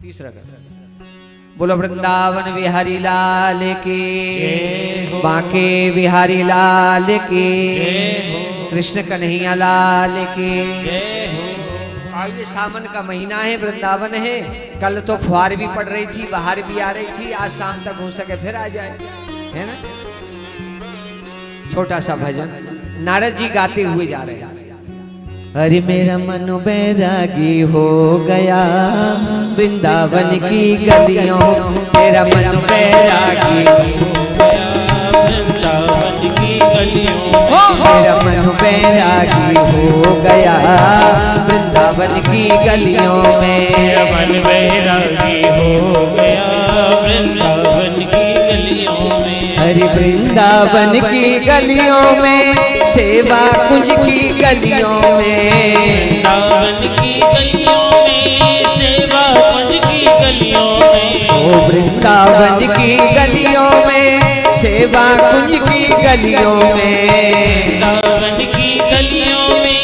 तीसरा कर। बोलो वृंदावन बिहारी लाल की, बांके बिहारी लाल की, कृष्ण कन्हैया लाल की। आइए, सावन का महीना है, वृंदावन है। कल तो फुहार भी पड़ रही थी, बाहर भी आ रही थी। आज शाम तक हो सके फिर आ जाए, है ना। छोटा सा भजन नारद जी गाते हुए जा रहे हैं। अरे मेरा मन बैरागी हो गया वृंदावन की गलियों, मेरा मन बैरागी हो गया वृंदावन की गलियों, मेरा मन बैरागी हो गया वृंदावन की गलियों में, मेरा मन बैरागी हो गया वृंदावन की गलियों में। हरि वृंदावन की गलियों में, सेवा कुंज की गलियों में, वृंदावन की गलियों में, सेवा कुंज की गलियों में। ओ वृंदावन की गलियों में, सेवा कुंज की गलियों में, वृंदावन की गलियों में,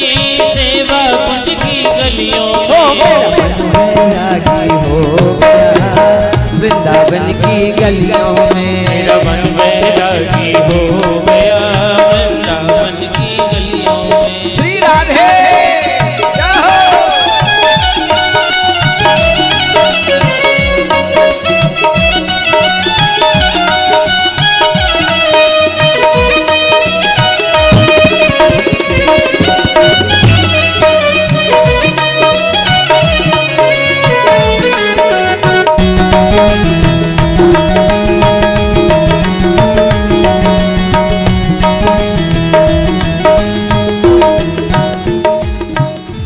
सेवा कुंज की गलियों में। ओ मेरा मन बैरागी हो गया वृंदावन की गलियों में, मेरा मन बैरागी हो गया वृंदावन की गलियों में। श्री राधे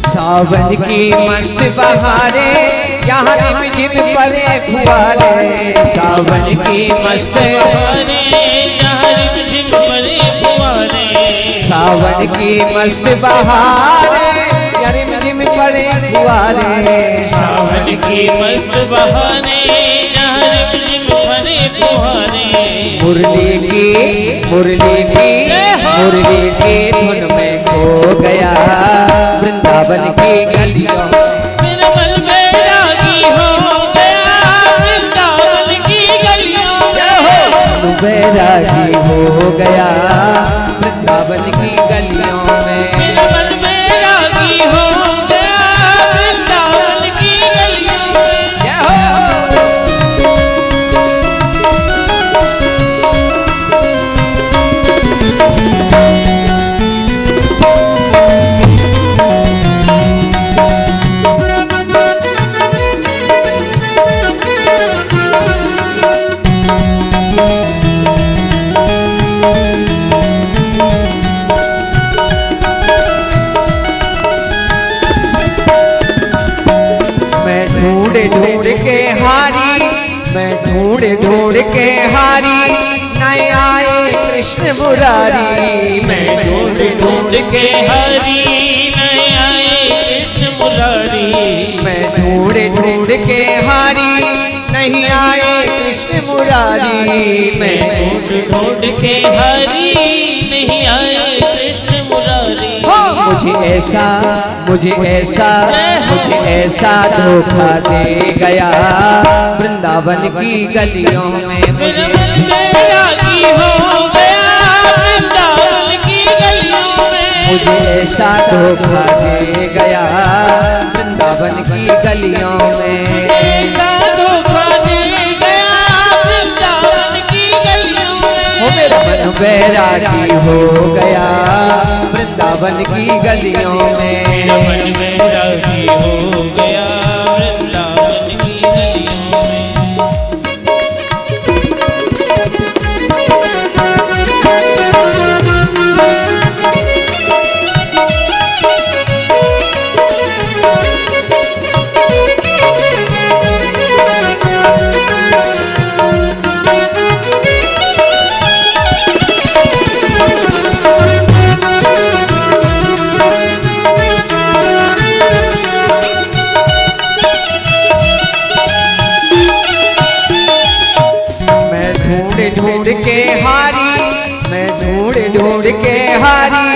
सावन की मस्त बहारे, यहाँ रिम झिम पड़े फुहारे। सावन की मस्त बहारे, यहाँ रिम झिम पड़े फुहारे। सावन की मस्त बहारे, यहाँ रिम झिम पड़े फुहारे। सावन की मस्त बहारे, यहाँ रिम झिम पड़े फुहारे। मुरली की मुरली की मुरली की धुन में खो गया वृंदावन की गलियों, मेरा मन बैरागी हो गया वृंदावन की गलियों में। मन बैरागी हो गया वृंदावन की गलियों में, मेरा मन बैरागी हो गया वृंदावन की गलियों में। जय हो। ढूंढ के हारी, मैं ढूंढ के हारी, नए आए कृष्ण मुरारी। मैं ढूंढ के हरी, नए आए कृष्ण मुरारी। मैं ढूंढ के हारी, नहीं आए कृष्ण मुरारी। मैं ढूंढ के हरी, नहीं आए कृष्ण मुरारी। मुझे ऐसा धोखा दे गया वृंदावन की गलियों में। मेरा मन बैरागी हो गया वृंदावन की गलियों में। मुझे ऐसा धोखा दे गया वृंदावन की गलियों में। ऐसा धोखा दे गया वृंदावन की गलियों में। मेरा मन बैरागी हो गया वृंदावन की गलियों में। मेरा मन बैरागी हो गया वृंदावन की गलियों में। ढूंढ के हारी, मैं ढूंढ के हारी,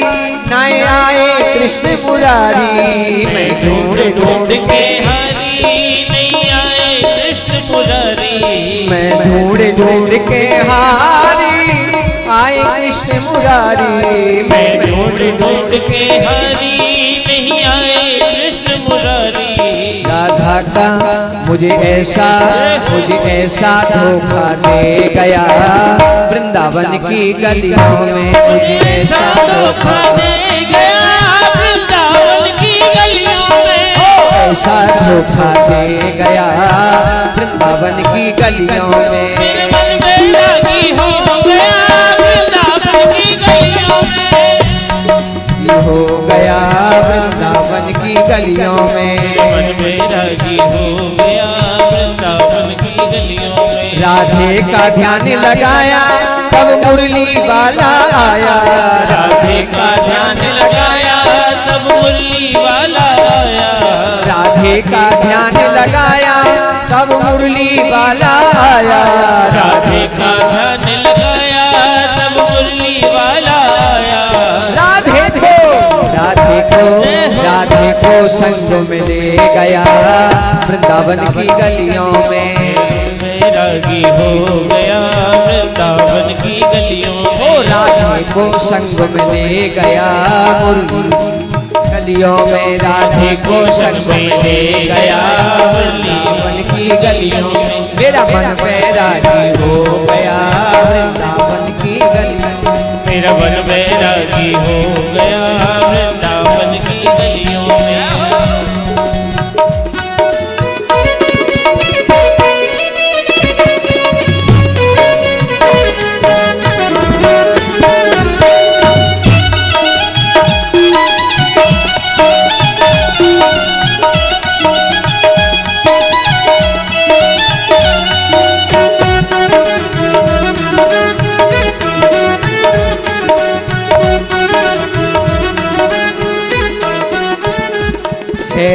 नए आए कृष्ण मुरारी। मैं ढूंढ के हरी, नहीं आए मैं ढूंढ ढूंढ के हारी आए कृष्ण मुरारी। मैं ढूंढ ढूंढ के हारी नहीं आए कृष्ण मुरारी। राधा का मुझे ऐसा धोखा दे गया वृंदावन की गलियों में। मुझे ऐसा धोखा दे गया वृंदावन की गलियों में। ऐसा धोखा दे गया वृंदावन की गलियों में। मेरे मन में रागी हो गया वृंदावन की गलियों में। हो गया वृंदावन की गलियों में। मन में रागी हो गया वृंदावन की गलियों में। राधे का ध्यान लगाया तब मुरली वाला आया। राधे का ध्यान लगाया तब मुरली वाला आया। राधे का ध्यान लगाया तब मुरली वाला आया। राधे का ध्यान लगाया तब मुरली वाला आया। राधे को संग में ले गया वृंदावन की गलियों में। रागी हो गया वृंदावन की गलियों में। ओ राधे को संग में ले गया मुरली गलियों में। राधे को संग में ले गया वृंदावन की गलियों में। मेरा मन बैरागी हो गया वृंदावन की गलियों में। मेरा मन बैरागी हो गया वृंदावन की गलियों में।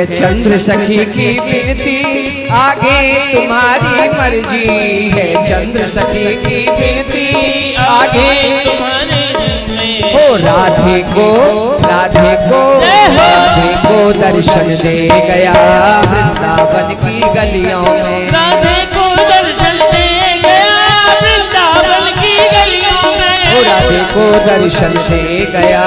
चंद्र सखी की विनती आगे तुम्हारी मर्जी है। चंद्र सखी की विनती आगे तुम्हारे में। ओ राधे को दर्शन दे गया वृंदावन की गलियों में। राधे को दर्शन दे गया वृंदावन की गलियों में। ओ राधे को दर्शन दे गया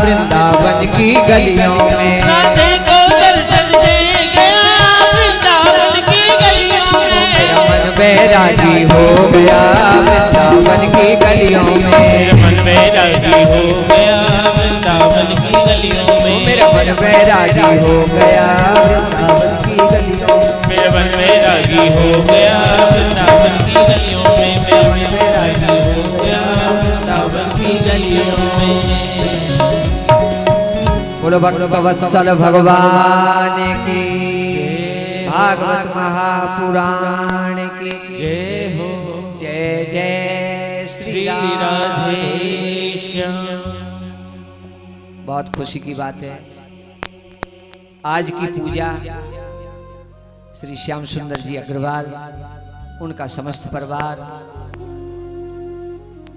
वृंदावन की गलियों में। राधे को दर्शन दे गया वृंदावन की गलियों में। मेरा मन बैरागी हो गया वृंदावन की गलियों में। मन बैरागी हो गया वृंदावन की गलियों में। मेरा मन बैरागी हो गया वृंदावन की गलियों में। मेरा मन बैरागी हो गया वृंदावन की गलियों में। मेरा मन बैरागी हो गया वृंदावन की गलियों में। बोलो भक्तवत्सल भगवान की, भागवत महापुराण की जय हो। जय जय श्री राधे श्याम। बहुत खुशी की बात है, आज की पूजा श्री श्याम सुंदर जी अग्रवाल, उनका समस्त परिवार,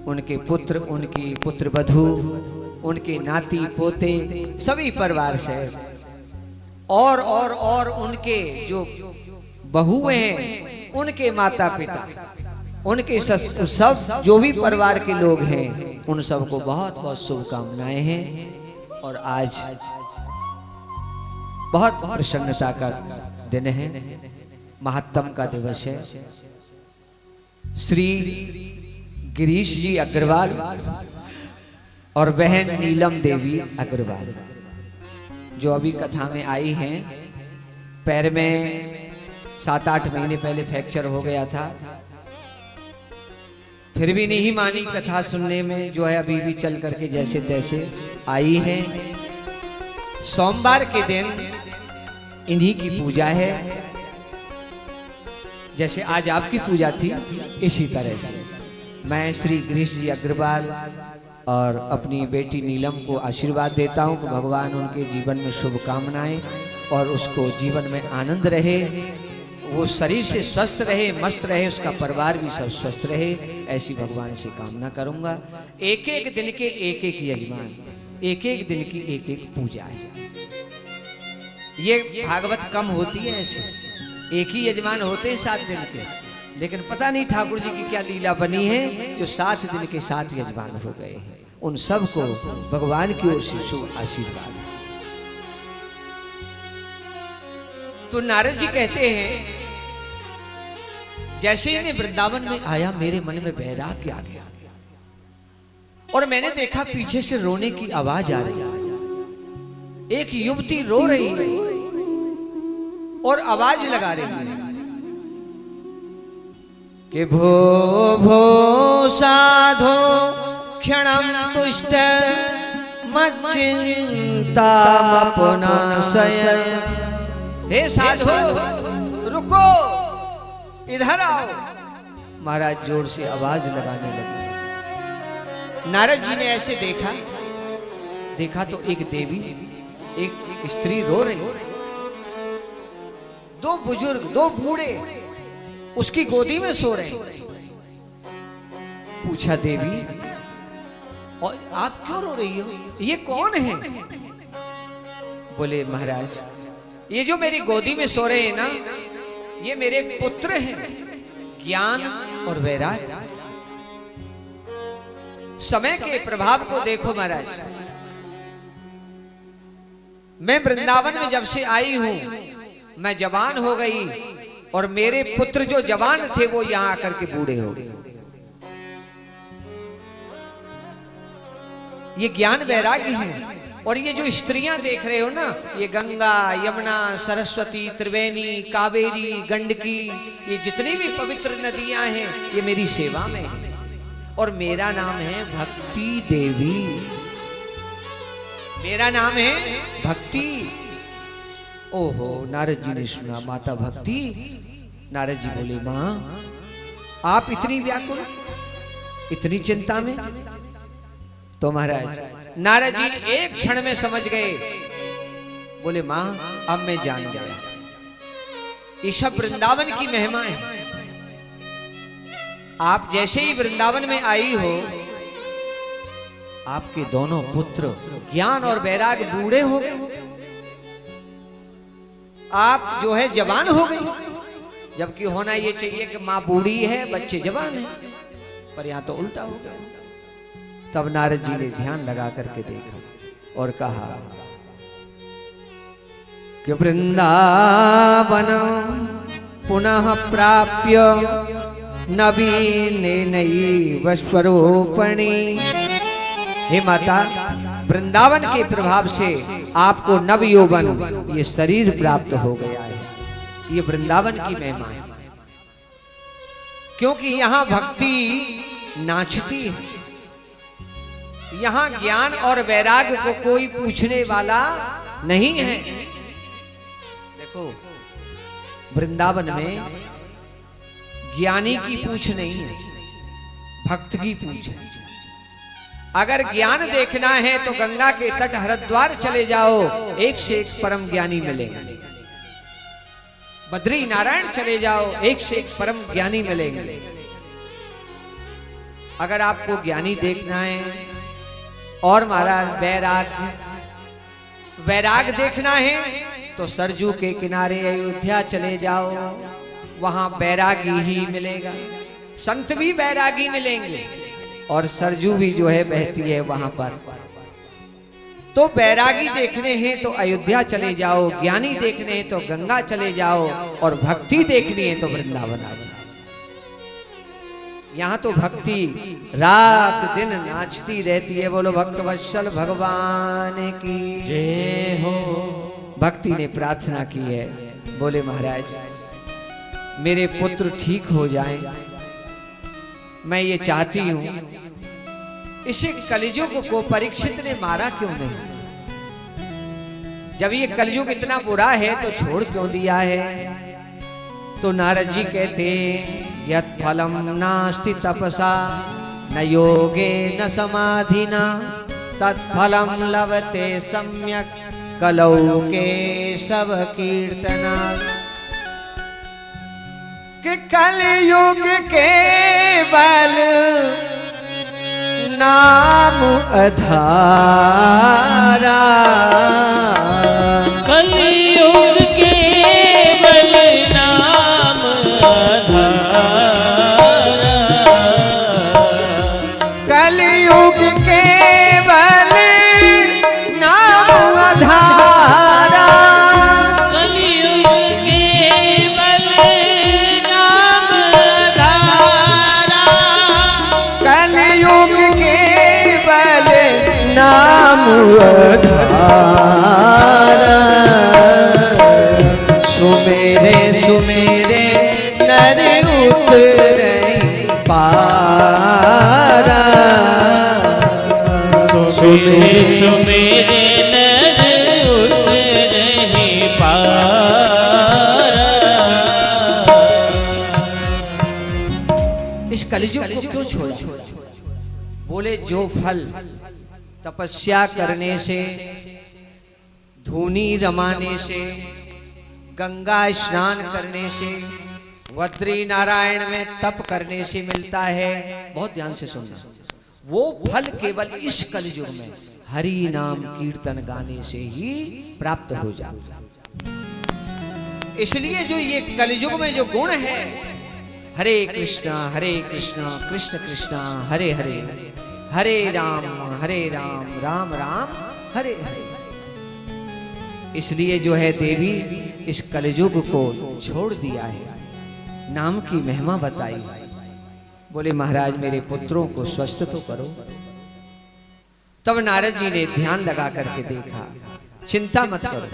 उनके पुत्र, उनकी पुत्र वधू, उनके नाती पोते, सभी परिवार से और उनके जो बहुएं हैं, उनके माता पिता, उनके सब जो भी परिवार के लोग हैं, उन सबको बहुत बहुत शुभकामनाएं हैं। और आज बहुत प्रसन्नता का दिन है, महात्म का दिवस है। श्री गिरीश जी अग्रवाल और बहन नीलम देवी अग्रवाल, जो अभी कथा में आई हैं, पैर में 7-8 महीने पहले फ्रैक्चर हो गया था, फिर भी नहीं मानी कथा सुनने में, जो है अभी भी चल करके जैसे तैसे आई हैं। सोमवार के दिन इन्हीं की पूजा है, जैसे आज आपकी पूजा थी, इसी तरह से मैं श्री गिरीश जी अग्रवाल और अपनी बेटी नीलम को आशीर्वाद देता हूं कि भगवान उनके जीवन में शुभकामनाएं और उसको जीवन में आनंद रहे, वो शरीर से स्वस्थ रहे, मस्त रहे, उसका परिवार भी सब स्वस्थ रहे, ऐसी भगवान से कामना करूंगा। एक एक दिन के एक एक यजमान, एक एक दिन की एक एक पूजा है। ये भागवत कम होती है, ऐसे एक ही यजमान होते हैं 7 दिन के, लेकिन पता नहीं ठाकुर जी की क्या लीला बनी है जो 7 दिन के 7 यजमान हो गए हैं। उन सब को भगवान की ओर से शुभ आशीर्वाद। तो नारद जी कहते हैं जैसे ही मैं वृंदावन में आया मेरे मन में वैराग्य आ गया और मैंने देखा पीछे से रोने की आवाज आ रही है। एक युवती रो रही है और आवाज लगा रही है कि भो भो साधो क्षणम तुष्ट मच्चिंतामपनाशय। हे साधो रुको, इधर आओ। महाराज जोर से आवाज लगाने लगे। नारद जी ने ऐसे देखा तो एक देवी, एक स्त्री रो रही, 2 बुजुर्ग, 2 बूढ़े उसकी गोदी में सो रहे। पूछा देवी और आप क्यों रो रही हो, ये कौन है? बोले महाराज ये जो मेरी गोदी में सो रहे हैं ना, ये मेरे पुत्र हैं, ज्ञान और वैराग्य। समय के प्रभाव को देखो महाराज, मैं वृंदावन में जब से आई हूं मैं जवान हो गई और मेरे पुत्र जो जवान थे वो यहां आकर के बूढ़े हो गए। ये ज्ञान वैराग्य है। और ये जो स्त्रियां देख रहे हो ना, ये गंगा, यमुना, सरस्वती, त्रिवेणी, कावेरी, गंडकी, ये जितनी भी पवित्र नदियां हैं ये मेरी सेवा में है। और मेरा नाम है भक्ति देवी, मेरा नाम है भक्ति। ओहो, नारद जी ने सुना माता भक्ति। नारद जी बोले मां आप इतनी व्याकुल, इतनी चिंता में? तो महाराज नारद जी एक क्षण में समझ गए। बोले मां अब मैं जान गया, ये सब वृंदावन की महिमा है। आप जैसे ही वृंदावन में आई हो, आपके दोनों पुत्र ज्ञान और वैराग बूढ़े हो गए, आप जो है जवान हो गई। जबकि होना ये चाहिए कि मां बूढ़ी है बच्चे जवान हैं, पर यहां तो उल्टा हो गया। तब नारद जी ने ध्यान लगा करके देखा और कहा कि वृंदावन पुनः प्राप्य नवीनैव स्वरूपणी। हे माता, वृंदावन के प्रभाव से आपको नव यौवन, ये शरीर प्राप्त हो गया है। ये वृंदावन की महिमा है, क्योंकि यहां भक्ति नाचती है। यहां ज्ञान और वैराग्य को कोई पूछने वाला नहीं है। देखो वृंदावन में ज्ञानी की पूछ नहीं है, भक्त की पूछ है। अगर ज्ञान देखना है तो गंगा के तट हरिद्वार चले जाओ, एक से एक परम ज्ञानी मिलेंगे। बद्री नारायण चले जाओ, एक से एक परम ज्ञानी मिलेंगे। अगर आपको ज्ञानी देखना है और महाराज वैराग देखना है तो सरजू के किनारे अयोध्या चले जाओ, वहां वैरागी ही मिलेगा। संत भी वैरागी मिलेंगे और सरजू भी जो है बहती है वहां पर। तो वैरागी देखने हैं तो अयोध्या चले जाओ, ज्ञानी देखने हैं तो गंगा चले जाओ, और भक्ति देखनी है तो वृंदावन आ जाओ। यहां तो भक्ति रात दिन नाचती रहती है। बोलो भक्त वत्सल भगवान की जय हो। भक्ति ने प्रार्थना की है, बोले महाराज मेरे पुत्र ठीक हो जाएं, मैं ये चाहती हूं। इसे कलियुग को परीक्षित ने मारा क्यों नहीं? जब ये कलियुग इतना बुरा है तो छोड़ क्यों दिया है? तो नारद जी कहते यत् फलम नास्ति तपसा न योगे न समाधिना तत्फलम लभते सम्यक कलौ के सब कीर्तना। कि कलयुग के बल नाम अधारा, कलयुग के बल नाम अधारा। नाम धारा, कलयुग केवल नाम आधारा। सुमेरे सुमेरे नर उतरे पारा, सुमेरे सुमेरे नर उतरे पारा। इस कलयुग को क्यों छोड़ा? बोले जो फल तपस्या करने से, धूनी रमाने से, गंगा स्नान करने से, बद्री नारायण में तप करने से मिलता है, बहुत ध्यान से सुनना, वो फल केवल इस कलयुग में हरि नाम कीर्तन गाने से ही प्राप्त हो जाता है। इसलिए जो ये कलयुग में जो गुण है, हरे कृष्णा कृष्ण कृष्ण हरे हरे, हरे राम राम राम हरे हरे। इसलिए जो है देवी इस कलयुग को छोड़ दिया है, नाम की महिमा बताई। बोले महाराज मेरे पुत्रों को स्वस्थ तो करो। तब नारद जी ने ध्यान लगा करके देखा, चिंता मत करो।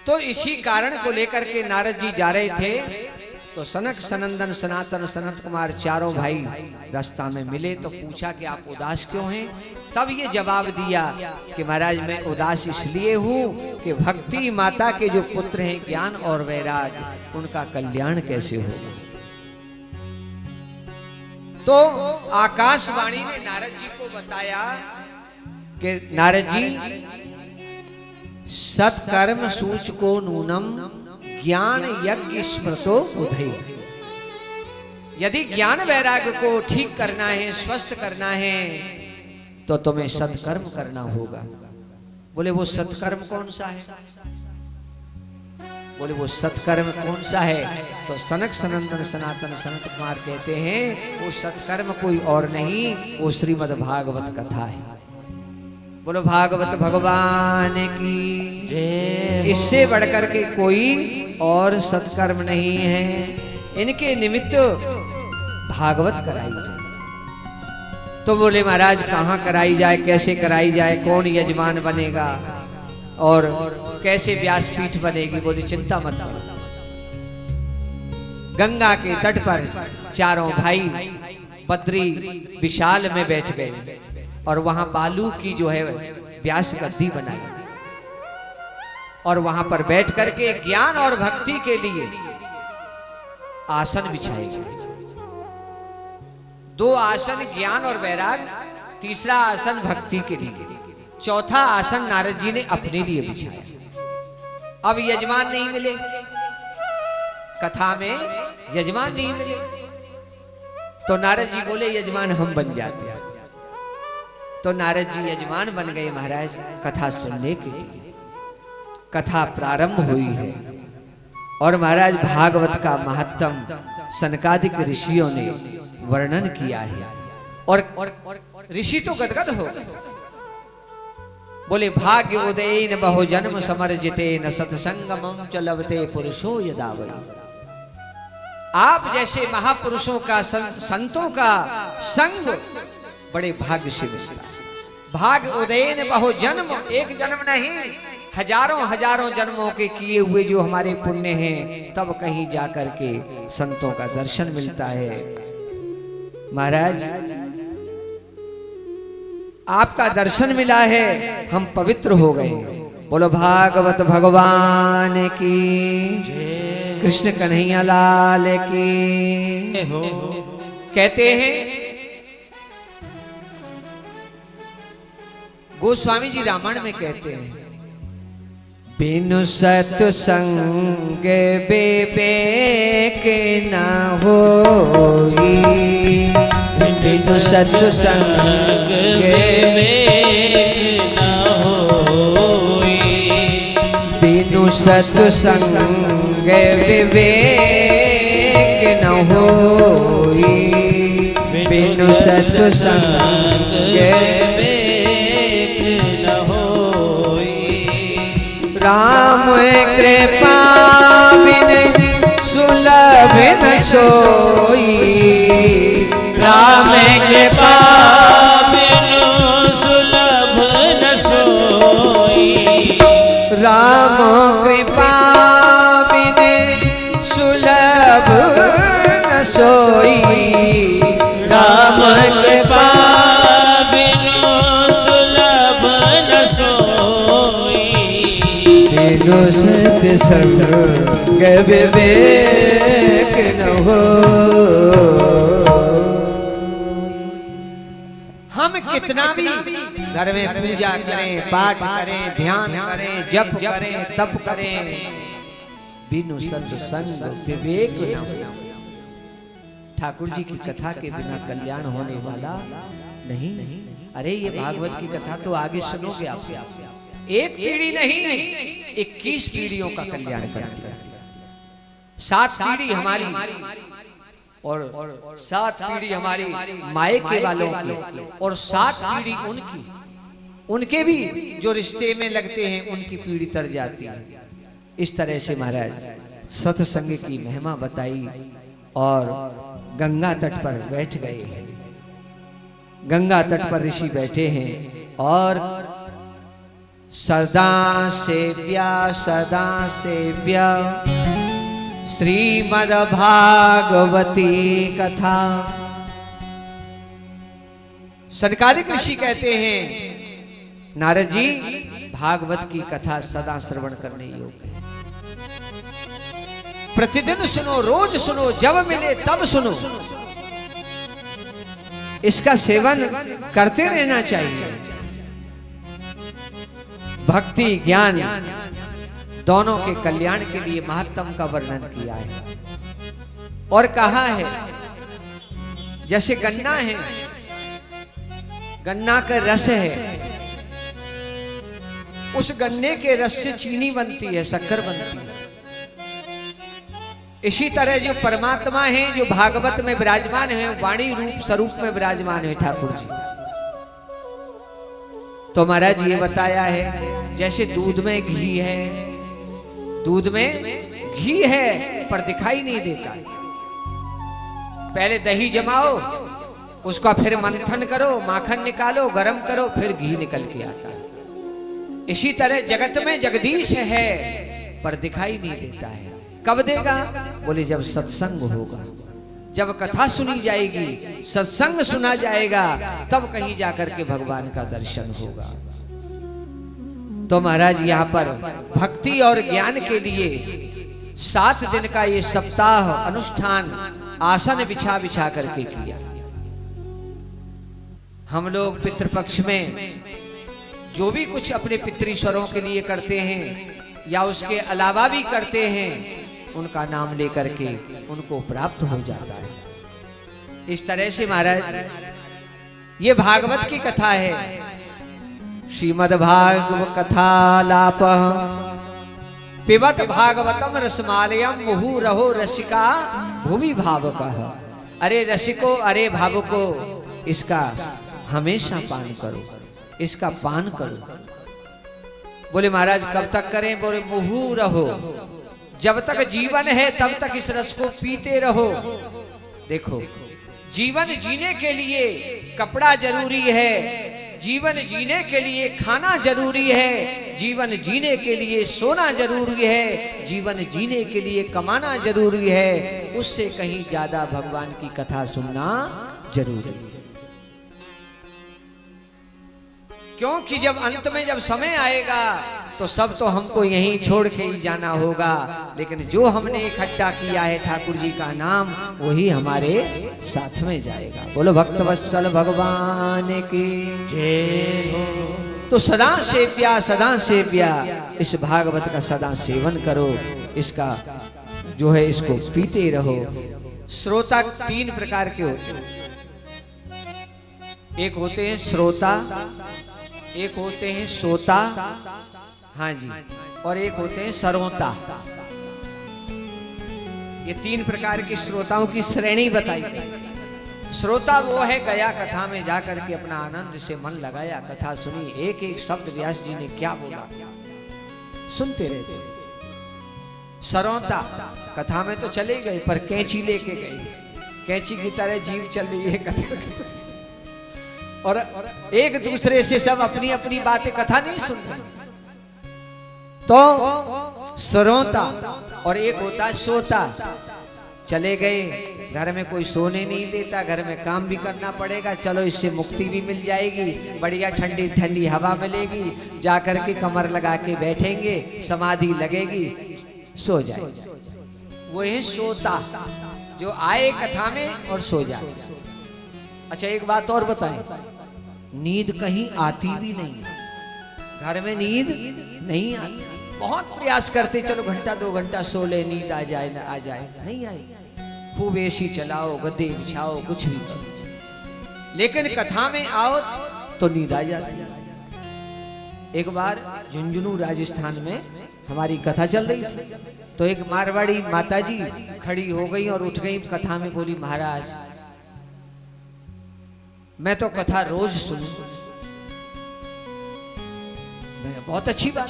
तो इसी कारण को लेकर के नारद जी जा रहे थे, तो सनक सनंदन सनातन सनत कुमार चारों भाई रास्ता में मिले। तो पूछा कि आप उदास क्यों हैं? तब ये जवाब दिया कि महाराज मैं उदास इसलिए हूँ कि भक्ति माता के जो पुत्र हैं ज्ञान और वैराग, उनका कल्याण कैसे होगा। तो आकाशवाणी ने नारद जी को बताया कि नारद जी सत्कर्म सूचको नूनम ज्ञान यज्ञ स्मृतो बुधै। यदि ज्ञान वैराग्य को ठीक करना है, स्वस्थ करना है, तो तुम्हें सत्कर्म करना होगा। बोले वो सत्कर्म कौन सा है? बोले वो सत्कर्म कौन सा है? तो सनक सनंदन सनातन सनत कुमार कहते हैं वो सत्कर्म कोई और नहीं, वो श्रीमद् भागवत कथा है। बोलो भागवत भगवान की जय। इससे बढ़कर के कोई और सत्कर्म नहीं है। इनके निमित्त भागवत कराई जाए। तो बोले महाराज कहाँ कराई जाए, कैसे कराई जाए, कौन यजमान बनेगा और कैसे व्यासपीठ बनेगी? बोले चिंता मत करो। गंगा के तट पर चारों भाई बद्री विशाल में बैठ गए और वहां बालू की जो है व्यास गद्दी बनाई और वहां पर बैठ करके ज्ञान और भक्ति के लिए आसन बिछाए गए। 2 आसन ज्ञान और वैराग, तीसरा आसन भक्ति के लिए, चौथा आसन नारद जी ने अपने लिए बिछाया। अब यजमान नहीं मिले, कथा में यजमान नहीं मिले, तो नारद जी बोले यजमान हम बन जाते हैं। तो नारद जी यजमान बन गए महाराज कथा सुनने के लिए। कथा प्रारंभ हुई है और महाराज भागवत का महत्तम सनकादिक ऋषियों ने वर्णन किया है और ऋषि तो गदगद हो गए। बोले भाग्य उदयन बहु जन्म समर्जिते न सत्संगमं च लभते पुरुषो यदा वै। आप जैसे महापुरुषों का संतों का संग बड़े भाग्य से मिलता है। भाग्य उदयन बहु जन्म, एक जन्म नहीं हजारों हजारों जन्मों के किए हुए जो हमारे पुण्य हैं, तब कहीं जाकर के संतों का दर्शन मिलता है। महाराज आपका दर्शन मिला है, हम पवित्र हो गए। बोलो भागवत भगवान की, कृष्ण कन्हैया लाल की। कहते हैं गोस्वामी जी रामायण में कहते हैं बिनु सत्संग विवेक न होई, बिनु सत्संग विवेक न होई, बिनु सत्संग विवेक न होई, बिनु सत्संग विवेक न होई। राम कृपा बिन सोई, राम कृपा बिनु सुलभ न सोई। राम कृपा बिने सुलभ न सोई, राम कृपा बिनु सुलभ न सोई। बिनु सत्संग विवेक न हो। हम कितना भी घर में पूजा करें, पाठ करें, ध्यान करें, जप करें, तप करें, बिनु सत्संग विवेक न हो। ठाकुर जी की कथा के बिना कल्याण होने वाला नहीं। अरे ये भागवत की कथा तो आगे सुनोगे आप। एक पीढ़ी नहीं, 21 पीढ़ियों का कल्याण करती है। 7 पीढ़ी हमारी और 7 पीढ़ी हमारी मायके वालों की, और 7 पीढ़ी उनकी, उनके भी जो रिश्ते में लगते हैं उनकी पीढ़ी तर जाती है। इस तरह से महाराज सत्संग की महिमा बताई और गंगा तट पर बैठ गए हैं। गंगा तट पर ऋषि बैठे हैं और सदा सेव्या श्रीमद् भागवती कथा। सनकादिक ऋषि कहते हैं नारद जी भागवत की कथा सदा श्रवण करने योग्य है। प्रतिदिन सुनो, रोज सुनो, जब मिले तब सुनो। इसका सेवन करते रहना चाहिए। भक्ति ज्ञान दोनों के कल्याण के लिए महात्म का वर्णन किया है और कहा है जैसे गन्ना है, गन्ना का रस है, उस गन्ने के रस से चीनी बनती है, शक्कर बनती है। इसी तरह जो परमात्मा है, जो भागवत में विराजमान है, वाणी रूप स्वरूप में विराजमान है ठाकुर जी। तो महाराज ये बताया है जैसे दूध में घी है, दूध में घी है पर दिखाई नहीं देता। पहले दही जमाओ, उसका फिर मंथन करो, माखन निकालो, गरम करो, फिर घी निकल के आता है। इसी तरह जगत में जगदीश है पर दिखाई नहीं देता है। कब देगा? बोले जब सत्संग होगा, जब कथा सुनी जाएगी, सत्संग सुना जाएगा, तब कहीं जाकर के भगवान का दर्शन होगा। तो महाराज यहाँ पर भक्ति और ज्ञान के लिए 7 दिन का ये सप्ताह अनुष्ठान आसन बिछा बिछा करके किया। हम लोग पितृपक्ष में जो भी कुछ अपने पितृश्वरों के लिए करते हैं या उसके अलावा भी करते हैं, उनका नाम लेकर के उनको प्राप्त हो जाता है। इस तरह से महाराज ये भागवत की कथा है। श्रीमद् भागवत कथालाप पिबत भागवतम रसमालयम मुहुरहो रसिका भूमि भावकः। अरे रसिको, अरे भावको, इसका हमेशा पान करो, इसका पान करो। बोले महाराज कब तक करें? बोले मुहुरहो, जब तक जीवन है तब तक इस रस को पीते रहो। देखो, जीवन जीने के लिए कपड़ा जरूरी है, जीवन जीने के लिए खाना जरूरी है, जीवन जीने के लिए सोना जरूरी है, जीवन जीने के लिए कमाना जरूरी है। उससे कहीं ज्यादा भगवान की कथा सुनना जरूरी है। क्योंकि जब अंत में जब समय आएगा तो सब तो हमको यहीं छोड़ के ही जाना होगा, लेकिन जो हमने इकट्ठा किया है ठाकुर जी का नाम, वही हमारे साथ में जाएगा। बोलो भक्तवत्सल भगवान की जय हो। तो सदा सेव्या इस भागवत का सदा सेवन करो, इसका जो है इसको पीते रहो। श्रोता 3 प्रकार के होते हैं। एक होते हैं श्रोता, एक होते हैं सोता, हाँ जी, और एक होते हैं सरोता। ये 3 प्रकार के श्रोताओं की श्रेणी बताई गई। श्रोता वो है गया कथा में जाकर के अपना आनंद से मन लगाया, कथा सुनी, एक एक शब्द व्यास जी ने क्या बोला सुनते रहते। सरोता कथा में तो चले गए पर कैंची लेके गए, कैंची की तरह जीव चल रही है कथा और एक दूसरे से सब अपनी अपनी बातें, कथा नहीं सुन रहे। तो श्रोता और एक होता सोता। चले गए, घर में कोई सोने नहीं देता, घर में काम भी करना पड़ेगा, चलो इससे मुक्ति भी मिल जाएगी, बढ़िया ठंडी ठंडी हवा मिलेगी, जाकर के कमर लगा के बैठेंगे, समाधि लगेगी, सो जाए। वो है सोता, जो आए कथा में और सो जाए। अच्छा एक बात और बताएं, नींद कहीं आती भी नहीं, घर में नींद नहीं आती। बहुत प्रयास करते, चलो घंटा 2 घंटा सो ले, नींद आ जाए ना आ जाए, नहीं आई। खूब एसी चलाओ, गद्दे बिछाओ, कुछ भी करो, लेकिन कथा में आओ तो नींद आ जाती है। एक बार झुंझुनू राजस्थान में हमारी कथा चल रही थी, तो एक मारवाड़ी माताजी खड़ी हो गई और उठ गई कथा में, बोली महाराज मैं तो कथा रोज सुनूं। बहुत अच्छी बात,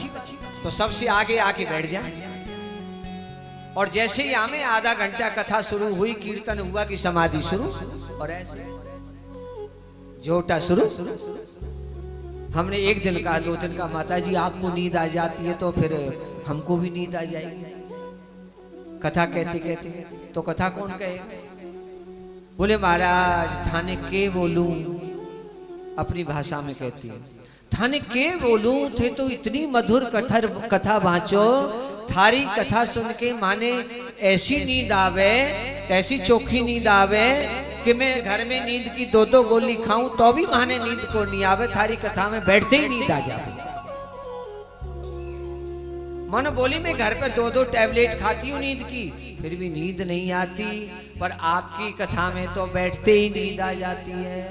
तो सबसे आगे आके बैठ जाए। और जैसे ही हमें आधा घंटा कथा शुरू हुई, कीर्तन हुआ कि समाधि शुरू, और ऐसे जोटा शुरू। हमने एक दिन कहा, 2 दिन का, माता जी आपको नींद आ जाती है तो फिर हमको भी नींद आ जाएगी कथा कहते कहते। तो कथा कौन कहेगा? बोले महाराज थाने के बोलूं, अपनी भाषा में कहती है, थाने के बोलूं थे तो इतनी मधुर कथा बाँचो, थारी कथा सुन के माने ऐसी नींद आवे, ऐसी चोखी नींद आवे कि मैं घर में नींद की 2-2 गोली खाऊं तो भी माने नींद को नहीं आवे, थारी कथा में बैठते ही नींद आ जावे। मन बोली मैं घर पे 2-2 टैबलेट खाती हूँ नींद की, फिर भी नींद नहीं आती, पर आपकी कथा में तो बैठते ही नींद आ जाती है।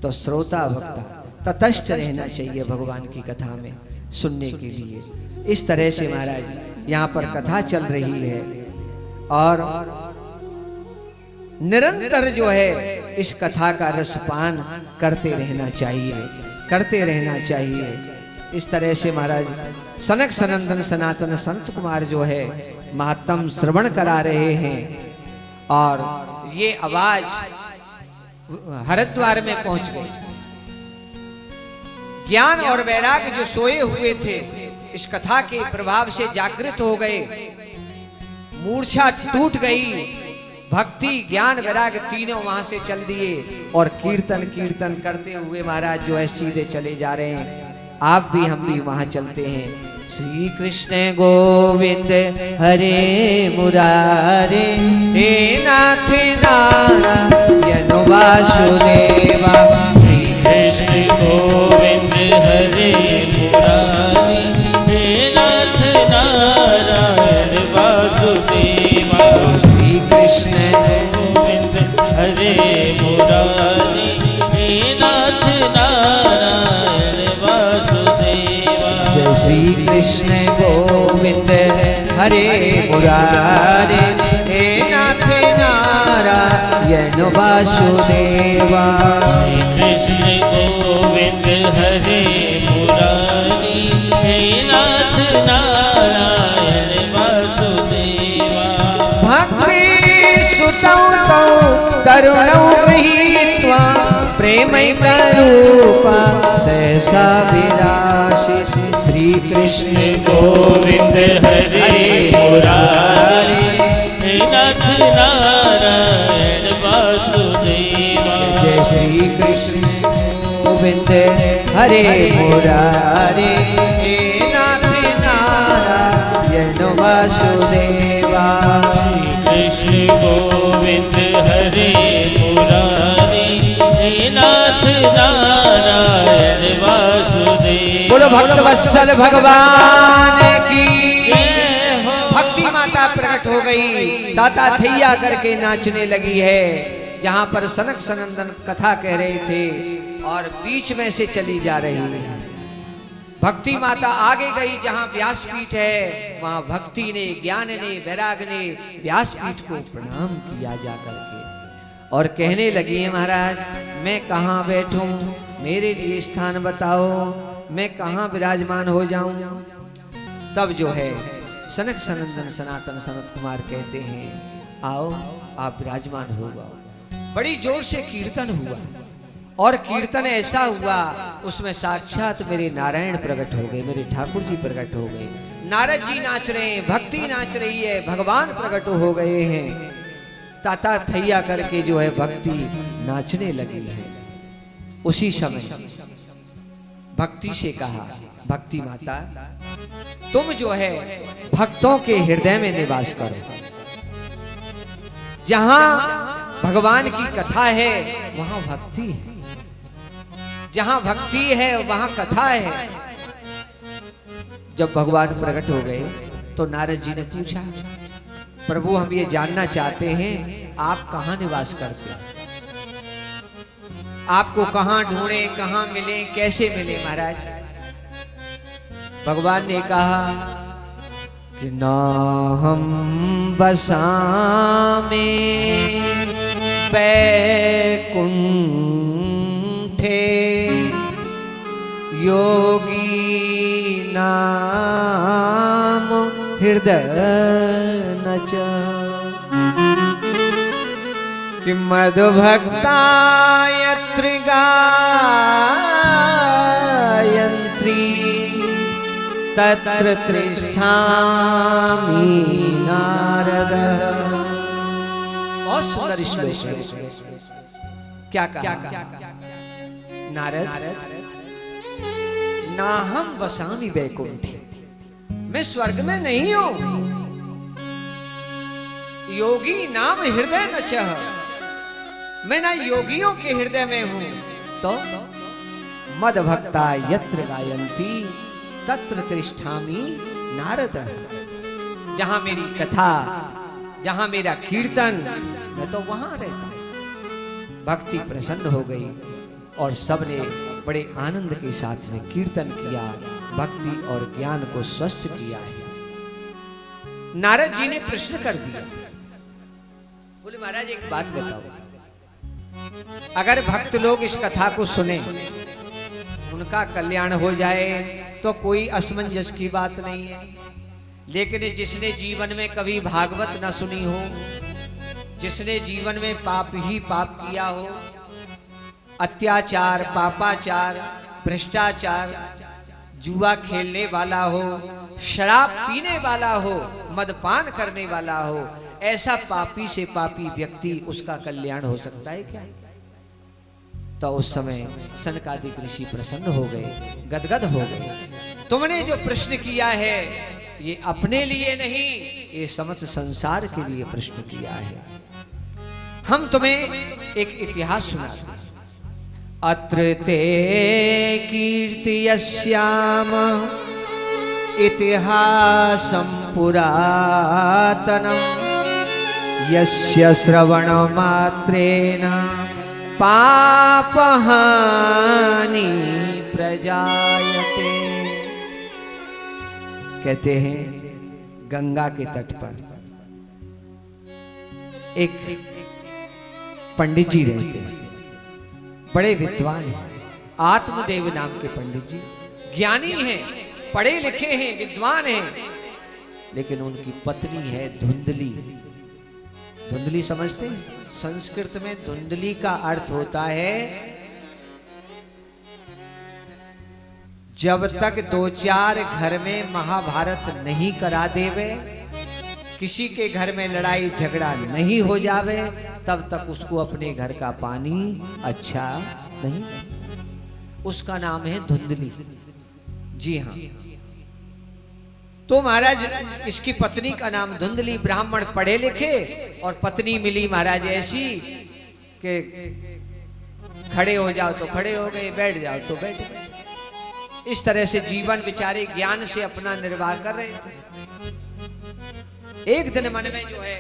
तो श्रोता भक्ता तटस्थ रहना चाहिए भगवान की कथा में सुनने के लिए। इस तरह से महाराज यहाँ पर कथा चल रही है और निरंतर जो है इस कथा का रसपान करते रहना चाहिए, करते रहना चाहिए। इस तरह से महाराज सनक सनंदन सनातन संत कुमार जो है महात्म श्रवण करा रहे हैं और ये आवाज हरिद्वार में पहुंच गई। ज्ञान और वैराग्य जो सोए हुए थे इस कथा के प्रभाव से जागृत हो गए, मूर्छा टूट गई, भक्ति ज्ञान वैराग्य तीनों वहां से चल दिए और कीर्तन कीर्तन करते हुए महाराज जो है सीधे चले जा रहे हैं। आप भी हम भी वहां चलते हैं। श्री कृष्ण गोविंद हरे मुरारे, हे नाथ नारायण वासुदेवा। श्री कृष्ण गोविंद हरे मुरारी, हे नाथ नारायण वासुदेवा। श्री कृष्ण गोविंद हरे मुरारी, हे नाथ नारायण वासुदेवा। जय श्री कृष्ण गोविंद हरे मुरारे, हे नाथ नारायण वासुदेवा। कृष्ण गोविंद हरे मुरारी, हे नाथ नारायण वासुदेवा। भक्ति सुतौ तौ तरुणौ गृहीत्वा, प्रेमैकरूपा सहसा विरासि। श्री कृष्ण गोविंद हरे मुरारी, हे नाथ नारायण वासुदेवा। जय श्री कृष्ण गोविंद हरे मुरारे, हे नाथ नारायण वासुदेवा। कृष्ण गोविंद हरे मुरारी, हे नाथ नारायण वासुदेवा। बोलो भक्त वत्सल भगवान की। जय हो। भक्ति माता प्रकट हो गई, दाता थैया करके नाचने लगी है। जहां पर सनक सनंदन कथा कह रहे थे और बीच में से चली जा रही है। भक्ति माता आगे गई, जहां व्यासपीठ है वहां भक्ति ने, ज्ञान ने, वैराग ने व्यासपीठ को प्रणाम किया जा करके और कहने लगी है महाराज मैं कहाँ बैठूं, मेरे लिए स्थान बताओ, मैं कहाँ विराजमान हो जाऊं। तब जो है सनक सनंदन सनातन सनत कुमार कहते हैं आओ आप विराजमान हो जाओ। बड़ी जोर से कीर्तन हुआ और कीर्तन ऐसा हुआ उसमें साक्षात मेरे नारायण प्रकट हो गए, मेरे ठाकुर जी प्रकट हो गए। नारद जी नाच रहे हैं, भक्ति नाच रही है, भगवान प्रकट हो गए हैं। ताता थैया करके जो है भक्ति नाचने लगी है। उसी समय भक्ति से कहा, भक्ति माता तुम जो है भक्तों के हृदय में निवास करो। जहां भगवान की कथा है वहां भक्ति है, जहां भक्ति है वहां कथा है। जब भगवान प्रकट हो गए तो नारद जी ने पूछा, प्रभु हम ये जानना चाहते हैं आप कहां निवास करते हैं, आपको कहां ढूंढे, कहां मिले, कैसे मिले महाराज। भगवान ने कहा कि ना हम बसामे बैकुंठे योगी नाम हृदय नच कि मधुभक्ता यत्र गायन्त्री तत्र तिष्ठामि नारद। बहुत सुंदर श्लोक है। क्या कहा नारद, ना हम बसामी बैकुंठी, मैं स्वर्ग में नहीं हूं। योगी नाम हृदय न चह, मैं ना योगियों के हृदय में हूं। तो मद भक्ता यत्र गायन्ती तत्र तिष्ठामि नारद, जहां मेरी कथा, जहां मेरा कीर्तन, मैं तो वहां रहता हूं। भक्ति प्रसन्न हो गई और सबने बड़े आनंद के साथ में कीर्तन किया, भक्ति और ज्ञान को स्वस्थ किया है। नारद जी ने प्रश्न कर दिया, बोले महाराज एक बात बताओ, अगर भक्त लोग इस कथा को सुने, उनका कल्याण हो जाए तो कोई असमंजस की बात नहीं है। लेकिन जिसने जीवन में कभी भागवत न सुनी हो, जिसने जीवन में पाप ही पाप किया हो, अत्याचार, पापाचार, भ्रष्टाचार, जुआ खेलने वाला हो, शराब पीने वाला हो, मदपान करने वाला हो, ऐसा पापी से पापी व्यक्ति, उसका कल्याण हो सकता है क्या? तो उस समय सनकादिक ऋषि प्रसन्न हो गए, गदगद हो गए। तुमने जो प्रश्न किया है ये अपने लिए नहीं, ये समस्त संसार के लिए प्रश्न किया है। हम तुम्हें एक इतिहास सुनाते हैं। अत्र ते कीर्तियस्याम इतिहासं पुरातनम् यस्य श्रवण मात्रेण पापहानि प्रजायते। कहते हैं गंगा के तट पर एक पंडित जी रहते हैं, बड़े विद्वान हैं, आत्मदेव नाम के पंडित जी, ज्ञानी हैं, पढ़े लिखे हैं, विद्वान हैं। लेकिन उनकी पत्नी है धुंधली। धुंधली समझते हैं? संस्कृत में धुंधली का अर्थ होता है जब तक दो चार घर में महाभारत नहीं करा देवे, किसी के घर में लड़ाई झगड़ा नहीं हो जावे, तब तक उसको अपने घर का पानी अच्छा नहीं। उसका नाम है धुंधली। जी हाँ। तो महाराज इसकी पत्नी का नाम धुंधली, ब्राह्मण पढ़े लिखे, और पत्नी मिली महाराज ऐसी कि खड़े हो जाओ तो खड़े हो गए, बैठ जाओ तो बैठ गए। इस तरह से जीवन बेचारे ज्ञान से अपना निर्वाह कर रहे थे। एक दिन मन में जो है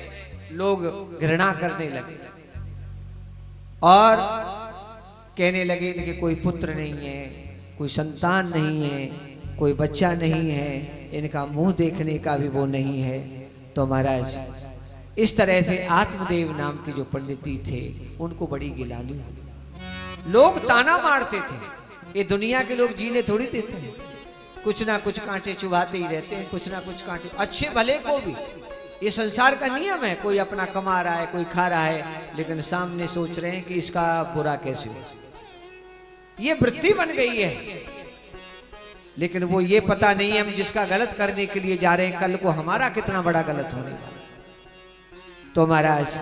लोग घृणा करने लगे और कहने लगे इनके कोई पुत्र नहीं है, कोई संतान नहीं है, कोई बच्चा नहीं है, इनका मुंह देखने का भी वो नहीं है। तो महाराज इस तरह से आत्मदेव नाम के जो पंडित जी थे उनको बड़ी गिलानी हुई। लोग ताना मारते थे, ये दुनिया के लोग जीने थोड़ी देते हैं। कुछ ना कुछ कांटे चुभाते ही रहते हैं, कुछ ना कुछ कांटे, अच्छे भले को भी। ये संसार का नियम है, कोई अपना कमा रहा है, कोई खा रहा है, लेकिन सामने सोच रहे हैं कि इसका बुरा कैसे हो। ये वृत्ति बन गई है, लेकिन वो ये पता नहीं है हम जिसका गलत करने के लिए जा रहे हैं, कल को हमारा कितना बड़ा गलत होने वाला। तो महाराज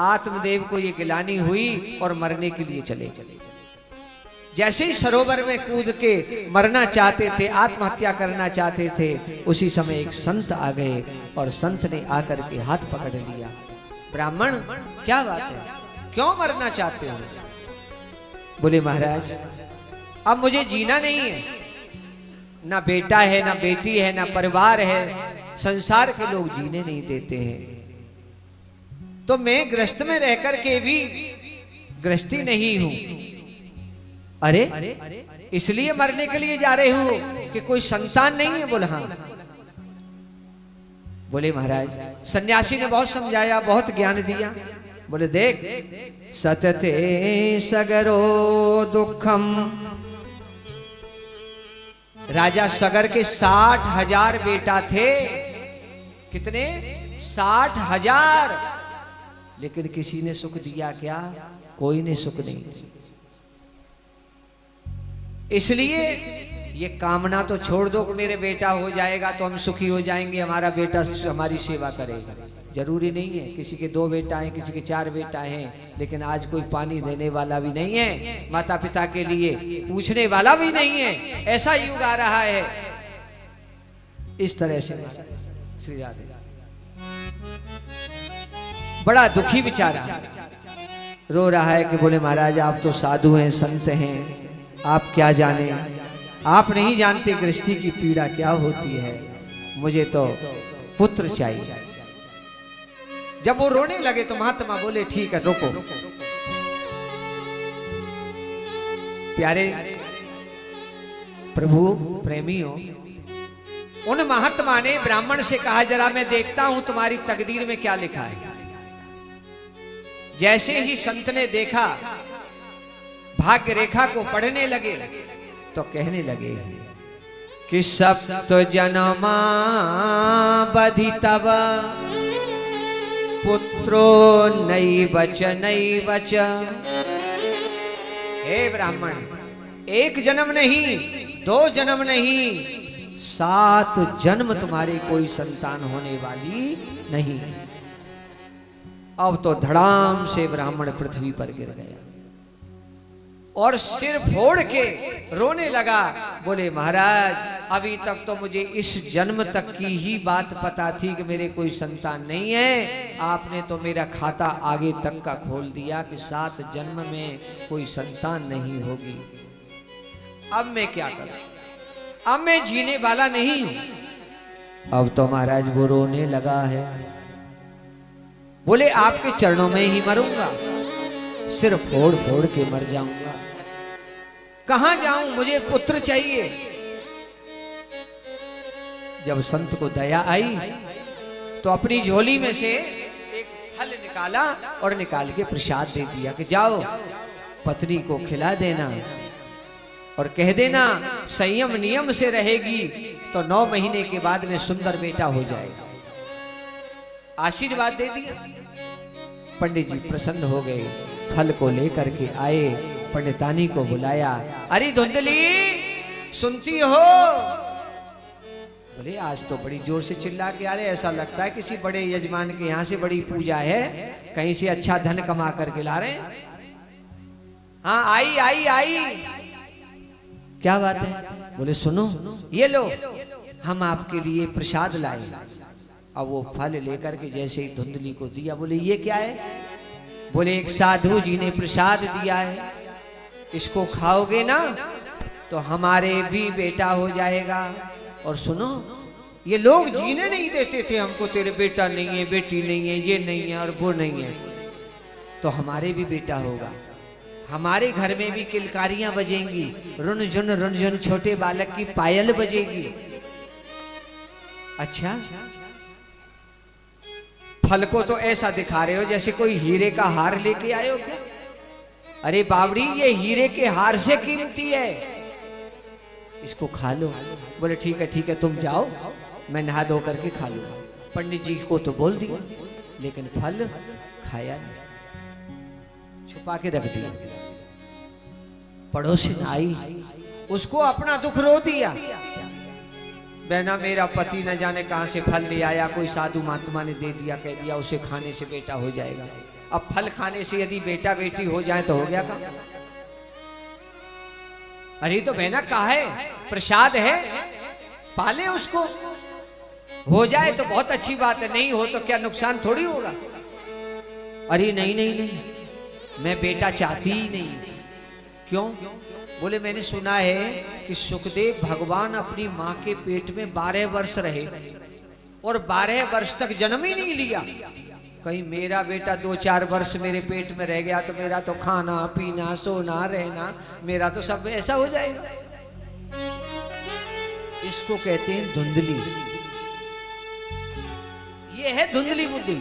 आत्मदेव को ये गिलानी हुई और मरने के लिए चले। जैसे ही सरोवर में कूद के मरना चाहते थे, आत्महत्या करना चाहते थे, उसी समय एक संत आ गए और संत ने आकर के हाथ पकड़ लिया। ब्राह्मण क्या बात है, क्यों मरना चाहते हो? बोले महाराज अब मुझे जीना नहीं है, ना बेटा है, ना बेटी है, ना परिवार है, संसार के लोग जीने नहीं देते हैं, तो मैं गृहस्थ में रह करके भी गृहस्थी नहीं हूं। अरे इसलिए मरने के लिए जा रहे हो कि कोई संतान नहीं है? बोले हाँ। बोले महाराज सन्यासी ने बहुत समझाया, बहुत ज्ञान दिया। बोले देख, सतते सगरो दुखम। राजा सगर के 60,000 बेटा थे। कितने? 60,000। लेकिन किसी ने सुख दिया क्या? कोई ने सुख नहीं दिया। इसलिए ये कामना तो छोड़ दो कि मेरे बेटा हो जाएगा तो हम सुखी हो जाएंगे, हमारा बेटा हमारी सेवा करेगा। जरूरी नहीं है। किसी के 2 बेटा हैं, किसी के 4 बेटा हैं, लेकिन आज कोई पानी देने वाला भी नहीं है, माता पिता के लिए पूछने वाला भी नहीं है। ऐसा युग आ रहा है। इस तरह से श्री राधे बड़ा दुखी बेचारा रो रहा है कि बोले महाराज आप तो साधु हैं, संत हैं, आप क्या जाने, आप नहीं जानते गृहस्थी की पीड़ा क्या होती है, मुझे तो पुत्र चाहिए। जब वो रोने लगे तो महात्मा बोले ठीक है रोको। प्यारे प्रभु प्रेमियों, उन महात्मा ने ब्राह्मण से कहा जरा मैं देखता हूं तुम्हारी तकदीर में क्या लिखा है। जैसे ही संत ने देखा, भाग्य रेखा को पढ़ने लगे तो कहने लगे कि सप्त जन्मा बधितव पुत्रो नैवच नैवच। हे ब्राह्मण, 1 जन्म नहीं, 2 जन्म नहीं, 7 जन्म तुम्हारे कोई संतान होने वाली नहीं। अब तो धड़ाम से ब्राह्मण पृथ्वी पर गिर गया और सिर फोड़ के रोने लगा। बोले महाराज अभी तक तो मुझे इस जन्म तक की ही बात पता थी कि मेरे कोई संतान नहीं है, आपने तो मेरा खाता आगे तक का खोल दिया कि 7 जन्म में कोई संतान नहीं होगी। अब मैं क्या करूं? अब मैं जीने वाला नहीं हूं। अब तो महाराज वो रोने लगा है। बोले आपके चरणों में ही मरूंगा, सिर फोड़ फोड़ के मर जाऊंगा। कहां जाऊं? मुझे पुत्र चाहिए। जब संत को दया आई तो अपनी झोली में से एक फल निकाला और निकाल के प्रसाद दे दिया कि जाओ पत्नी को खिला देना और कह देना संयम नियम से रहेगी तो 9 महीने के बाद में सुंदर बेटा हो जाएगा। आशीर्वाद दे दिया। पंडित जी प्रसन्न हो गए, फल को लेकर के आए, पंडितानी को बुलाया। अरे धुंधली सुनती हो? बोले आज तो बड़ी जोर से चिल्ला के आ रहे, ऐसा लगता है किसी बड़े यजमान के यहाँ से बड़ी पूजा है, कहीं से अच्छा धन कमा करके ला रहे हैं। हाँ आई आई आई, क्या बात है? बोले सुनो ये लो, हम आपके लिए प्रसाद लाए। अब वो फल लेकर के जैसे ही धुंधली को दिया, बोले ये क्या है? बोले एक साधु जी ने प्रसाद दिया है, इसको खाओगे ना तो हमारे भी बेटा हो जाएगा। और सुनो ये लोग जीने नहीं देते थे हमको, तेरे बेटा नहीं है, बेटी नहीं है, ये नहीं है और वो नहीं है, तो हमारे भी बेटा होगा। हमारे घर में भी किलकारियां बजेंगी, रुन झुन छोटे बालक की पायल बजेगी। अच्छा फल को तो ऐसा दिखा रहे हो जैसे कोई हीरे का हार लेके आए हो क्या? अरे बावड़ी ये हीरे के हार से कीमती है। इसको खा लो। बोले ठीक है तुम जाओ, मैं नहा धो करके खा लूँगा। पंडित जी को तो बोल दिया, लेकिन फल खाया नहीं, छुपा के रख दिया। पड़ोसिन आई, उसको अपना दुख रो दिया। बहना मेरा पति न जाने कहां से फल ले आया, कोई साधु महात्मा ने दे दिया, कह दिया उसे खाने से बेटा हो जाएगा। अब फल खाने से यदि बेटा बेटी हो जाए तो हो गया काम। अरे तो बहना कहा है, प्रसाद है, पाले उसको, हो जाए तो बहुत अच्छी बात है, नहीं हो तो क्या नुकसान थोड़ी होगा। अरे नहीं, मैं बेटा चाहती ही नहीं। क्यों? बोले मैंने सुना है कि सुखदेव भगवान अपनी माँ के पेट में 12 वर्ष रहे और 12 वर्ष तक जन्म ही नहीं लिया। कहीं मेरा बेटा 2-4 वर्ष मेरे पेट में रह गया तो मेरा तो खाना पीना सोना रहना मेरा तो सब ऐसा हो जाएगा। इसको कहते हैं धुंधली। ये है धुंधली बुद्धि,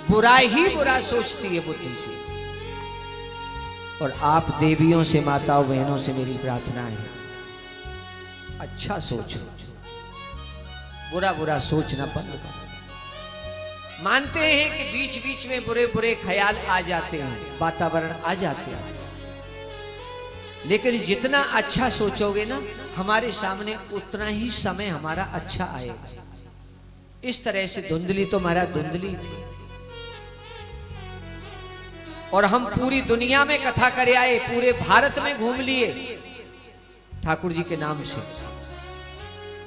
बुरा ही बुरा सोचती है बुद्धि से। और आप देवियों से, माताओं बहनों से मेरी प्रार्थना है, अच्छा सोचो, बुरा बुरा सोचना बंद करो। मानते हैं कि बीच बीच में बुरे बुरे ख्याल आ जाते हैं, वातावरण आ जाते हैं, लेकिन जितना अच्छा सोचोगे ना, हमारे सामने उतना ही समय हमारा अच्छा आएगा। इस तरह से धुंधली तो महाराज धुंधली थी। और हम पूरी दुनिया में कथा करे आए, पूरे भारत में घूम लिए ठाकुर जी के नाम से,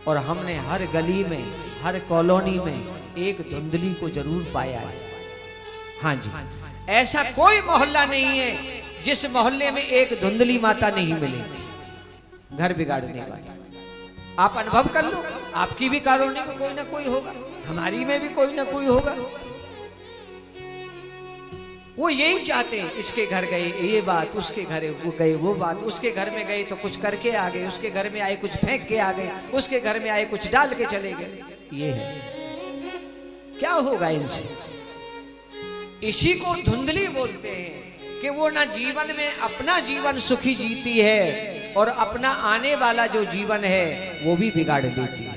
और हमने हर गली में, हर कॉलोनी में एक धुंधली को जरूर पाया है। हाँ जी, ऐसा कोई मोहल्ला नहीं है जिस मोहल्ले में एक धुंधली माता नहीं मिलेगी, घर बिगाड़ने वाली। आप अनुभव कर लो, आपकी भी कॉलोनी में कोई ना कोई होगा, हमारी में भी कोई ना कोई होगा। वो यही चाहते हैं, इसके घर गए ये बात, उसके घर गए वो बात, उसके घर में गए तो कुछ करके आ गए, उसके घर में आए कुछ फेंक के आ गए, उसके घर में आए कुछ डाल के चले गए। ये है, क्या होगा इनसे? इसी को धुंधली बोलते हैं कि वो ना जीवन में अपना जीवन सुखी जीती है और अपना आने वाला जो जीवन है वो भी बिगाड़ लेती है।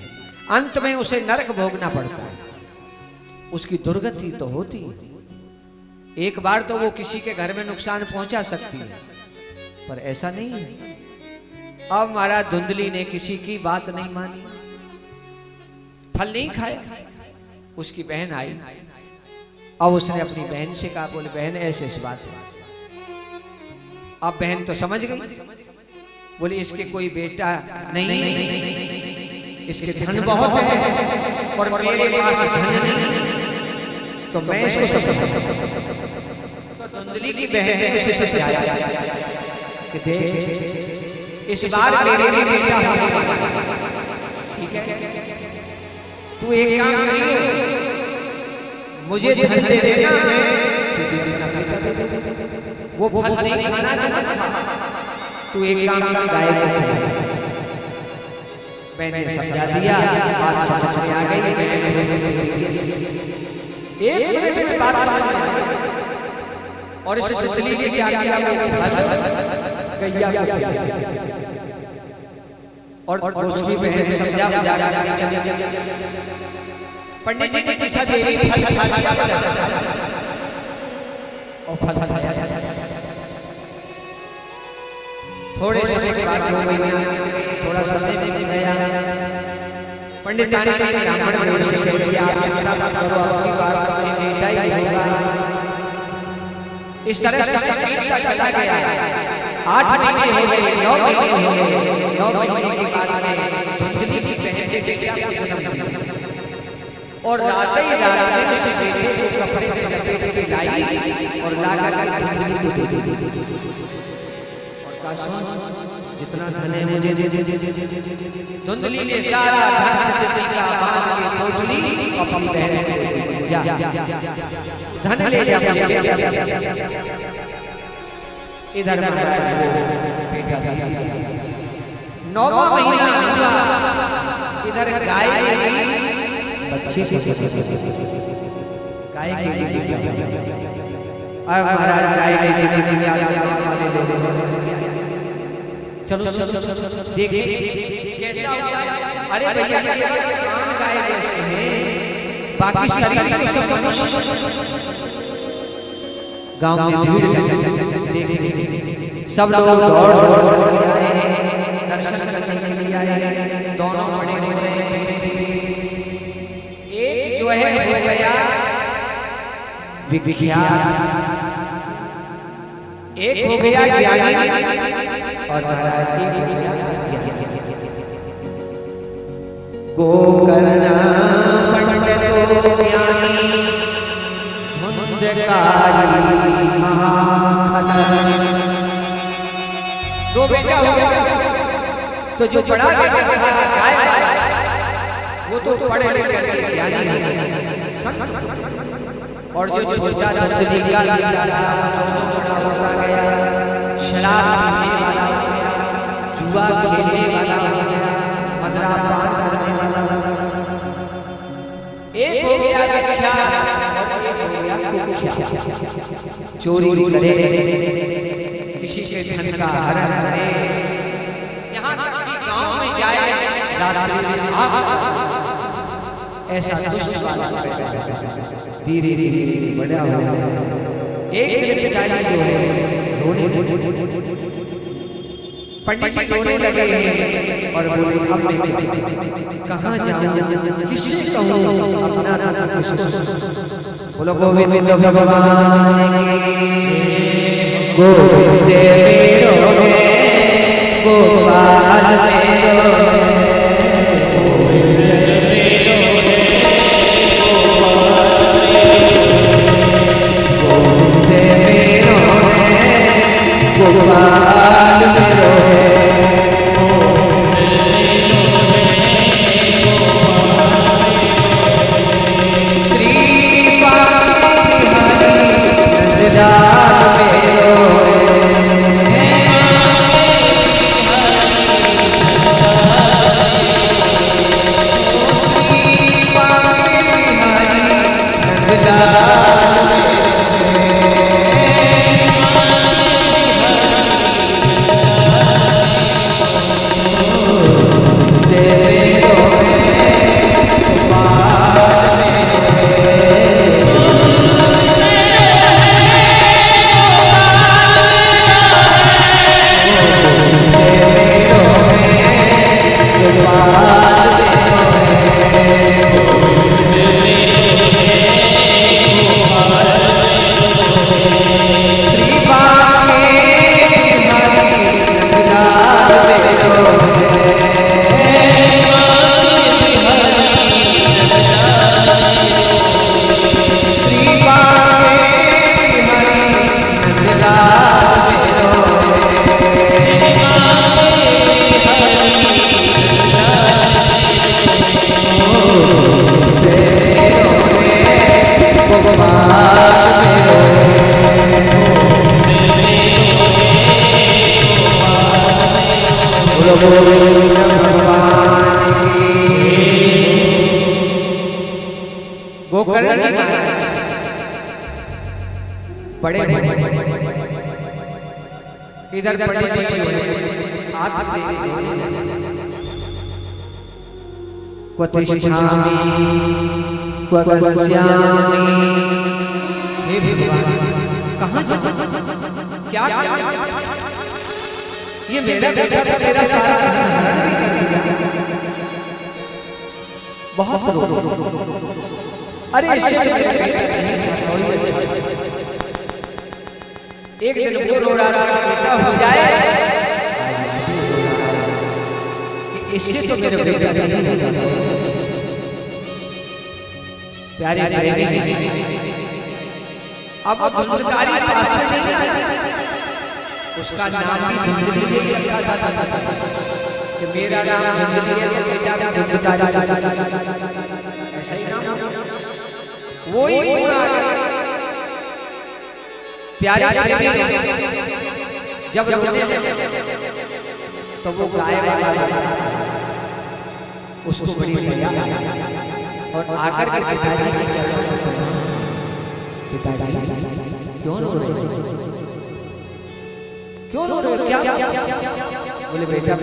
अंत में उसे नरक भोगना पड़ता है, उसकी दुर्गति तो होती है। एक बार तो वो किसी के घर में नुकसान पहुंचा सकती है, पर ऐसा नहीं है। अब महाराज धुंधली ने किसी की बात नहीं मानी, फल नहीं खाया। उसकी बहन आई, अब उसने अपनी बहन से कहा, बोले बहन ऐसे इस बात है। अब बहन तो समझ गई, बोले इसके कोई बेटा नहीं, इसके धन बहुत है और मेरे पास धन नहीं, तो मैं इसको धुंधली की बहन कि देख इस बार मेरे लिए बेटा होने वाला, ठीक है, तू एक काम करिए, मुझे धन दे देना, वो फल नहीं खाना, तू एक काम कर, गाय को। मैंने समझा दिया, बात समझ में आ गई, एक मिनट में बात समझ में आ गई। और इस धुंधली के क्या किया, गैया और उसकी बहन ने समझा, पंडित जी ने पूछा देवी फल खा लिया और फल खाया। थोड़े समय के बाद थोड़ा समय बीत गया, पंडित ने ब्राह्मण से कह दिया, आप चिंता मत करो, आपकी बात बेटा ही होगा। इस तरह से चलता गया। 8 महीने हो गए, 9 महीने हो गए, 9 महीने के बाद में धुंधली की बहन ने बेटा को जन्म दिया और रात ही रात में उस बेटे को कपड़े में लपेट के लाई और लाकर धुंधली को दे दी और कहा, जितना धन है मुझे दे दे। धुंधली ने सारा धन दिया, बांध के पोटली अपनी बहन को दे दी, जा धन ले जा। इधर बेटा 9वां महीना हुआ, इधर गाय बच्चे गाय चलो देखिए कैसा होता है? अरे भैया कान गाय जैसे हैं, बाकी शरीर गांव में भीड़ देख सब लोग दौड़ आए हैं, दर्शन करने के लिए आए हैं, दोनों बड़े हो रहे हैं। एक जो है हो गया विख्यात, एक हो गया ज्ञानी और गोकर्ण पंडित ज्ञानी धुंधकारी महाखतर। दो बेटा हो गया, तो जो बड़ा बेटा था वो तो पढ़े लिखे ज्ञानी है, और जो छोटा था होता गया, शराब पीने वाला हो गया, जुआ खेलने वाला हो गया, मदरापान करने वाला हो गया। एक हो गया विख्यात और एक हो गया कुख्यात। चोरी करे, किसी के धन का हरण करे, यहाँ तक कि गांव में जाए ऐसा दुष्ट वाला धीरे धीरे बड़ा हो गया। एक दिन पिताजी जो है रोने, पंडित जी रोने लगे हैं और बोले अब मैं कहाँ जाऊँ, किससे कहूँ अपना बोलो गोविंद भगवान गोविंद मेरो है गोपाल मेरो गोपाल मेरो श्री नंदलाल मेरो गोकर्ण जी बड़े इधर पंडित जी हे भगवान कहाँ क्या ये मेरा बेटा था, मेरा बहुत अरे एक दिन वो रो रहा था बेटा हो जाए कि इससे तो मेरे बेटा प्यारे अब धुंधकारी पास नहीं आया, उसका नाम भी धुंधली रखा था कि मेरा नाम धुंधली है, बेटा धुंधकारी ऐसा ही नाम वो ही प्यारे जब रोने लगे तो वो गाय वाला उसको बड़ी दया और आकर के पिताजी की चर्चा पिताजी क्यों रो रहे क्यों रो रहे क्या बोले बेटा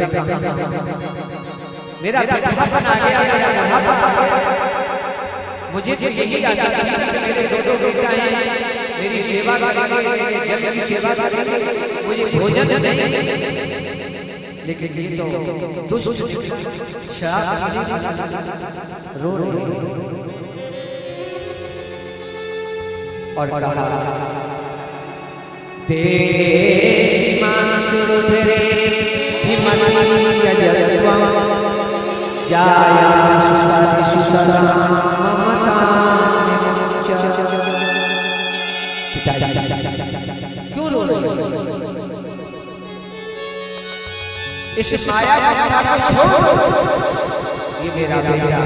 मेरा वृद्धापन आ गया, मेरा बुढ़ापा आ गया, मुझे तो यही आशा थी कि मेरे दो बेटा हैं, मेरी सेवा करेंगे, मेरे जल की सेवा करेंगे, मुझे भोजन देंगे। लेकिन ये तो दुष्ट श्राप रो रहे और कहा देश मासुरे हिमत यजत्वम जाया सुसरा ममता क्यों रो रहे हो? इस माया ममता को छोड़ो। ये मेरा बेटा,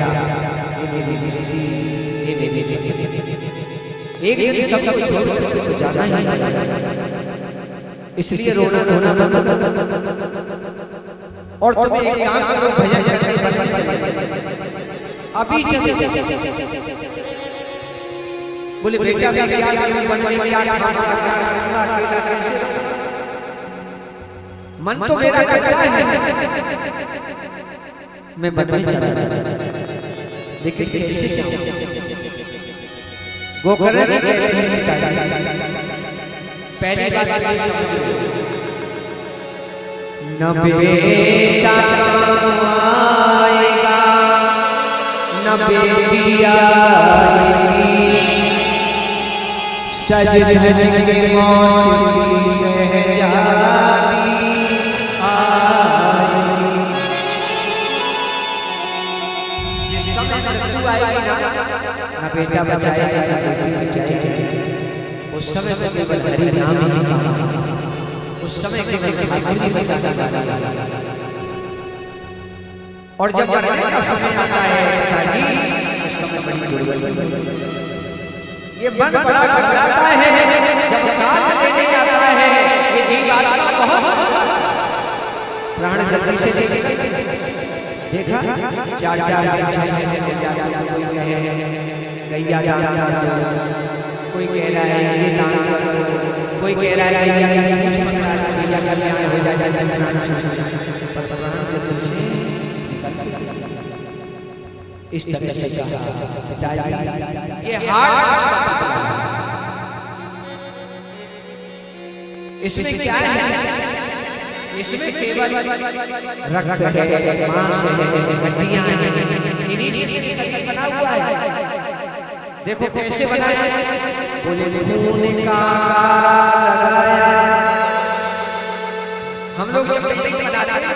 ये मेरी बेटी, ये मेरी बेटी, एक दिन सब कुछ छोड़ जाना ही, इसलिए रोना रोना बंद कर। और तुम्हें एक काम करो भैया, अभी चले बोले बेटा बेटा मन तो मेरा करता है, मैं मन में चला लेकिन कैसे गोकर्ण जी के पहली बात ये समझो, न बेटा आएगा न बेटी आएगी, सज धज के मौत की शहजादी आएगी। जिस समय मृत्यु आएगी ना बेटा बचाएगा ना बेटी बचाएगी, उस समय से केवल हरि नाम ही गाना, उस समय केवल ठाकुर ही बचाता। और जब मरने का समय आता है पिताजी, उस समय बड़ी दुर्बल ये मन बड़ा घबराता है, जब काल लेने आता है ये जीव आत्मा बहुत प्राण जल्दी से देखा, चार चार कोई कहे गैया दान कर दो, कोई कह रहा है ये दान कर दो, कोई कह रहा है गैया कुछ गैया कल्याण हो जाए, इस तरह से ये हार्ट इसमें क्या है? इसमें केवल रक्त है, मांस है, हड्डियां हैं, इन्हीं से बना हुआ है। देखो कैसे बनाया, बोले खून का हम लोग जब बिल्डिंग बनाते हैं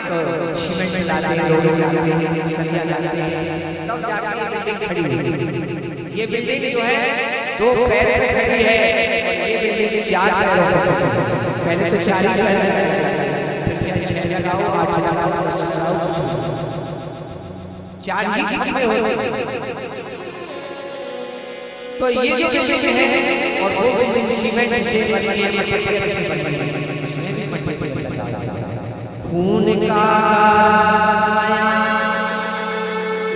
तो सीमेंट डालते हैं, लोहे डालते हैं, सरिया डालते हैं, तब जाकर बिल्डिंग खड़ी होती है। ये बिल्डिंग जो है दो पैर पे खड़ी है और ये बिल्डिंग चार पैर पे, पहले तो चार पैर, फिर 6 लगाओ, 8 लगाओ, 10 लगाओ, चार ही में होती है। तो ये जो बिल्डिंग है और वो बिल्डिंग सीमेंट से बनी है, मट्टी से बनी है, खून का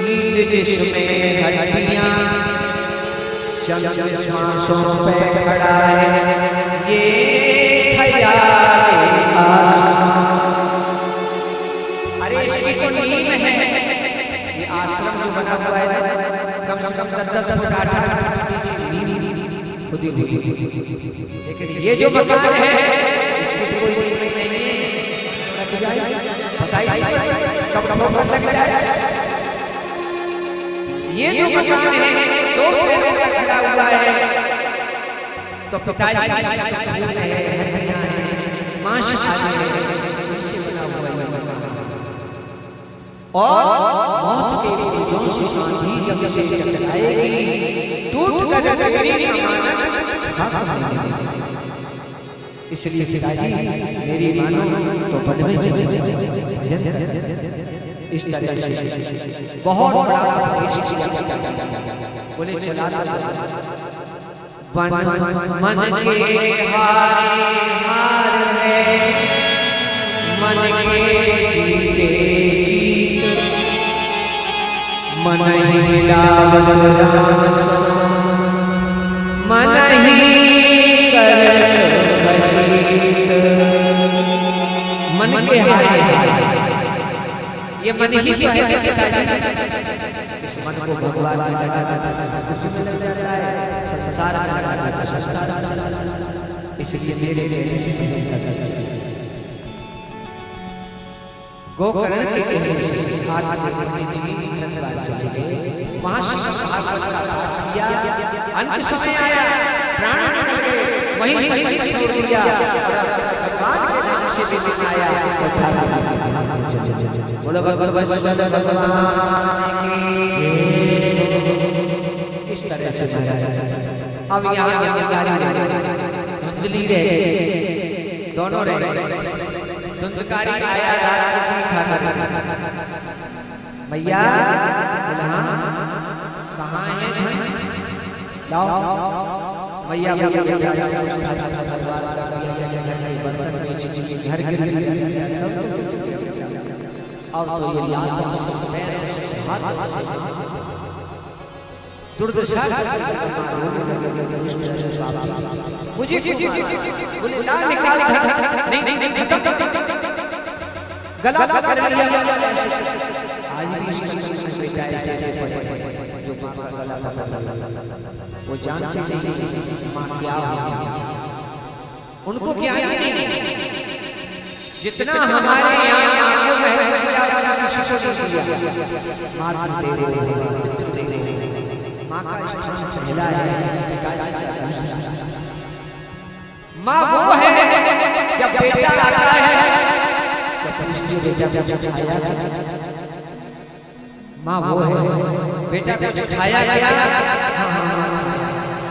ईंट जिसमें हड्डियां चंद श्वासों पे खड़ा है, ये ख्याल अरे इसकी तो नींव है। ये आश्रम जो बना हुआ है कम से कम 10 फुट 8 खुद ही, लेकिन ये जो मकान है इसकी तो कोई नहीं है, बताइए कब लग जाए। ये जो मकान है दो पैरों पे खड़ा हुआ है, तो पिताजी मांस और मौत के बीजों से शांति जब से टकराएगी, टूट कर नगरी का मानक। इसलिए पिताजी मेरी मानो तो बन में इस तरह से बहुत बड़ा बोले चला मन के हार है, मन के जीते जीत, मन ही मिलावत मन ही कर मन के हार। ये मन ही तो है पिताजी। इस मन को भगवान ने लगा कुछ में लग जाता है, संसार इसलिए मेरे गोकर्ण के वहां अंत समय आया, प्राण निकल गए, वहीं शरीर छोड़ दिया, भगवान के नाम से भी आया। बोलो भगवान इस तरह से अब यहाँ धुंधली रहे, दोनों रहे, धुंधकारी आया भैया कहाँ है, लाओ भैया घर सब अब तो ये दुर्दशा मुझे निकाल नहीं गला कर लिया। आज भी बेटा ऐसे जो मां का गला पकड़ वो जानते नहीं मां क्या उनको क्या नहीं, जितना हमारे यहाँ आपको महत्व दिया किसी को दिया, मातृ दे रहे, पितृ दे रहे, मां का स्थान पहला है, मां वो है जब बेटा आता है तो पूछती है बेटा जब खाया, मां वो है बेटा कुछ खाया गया,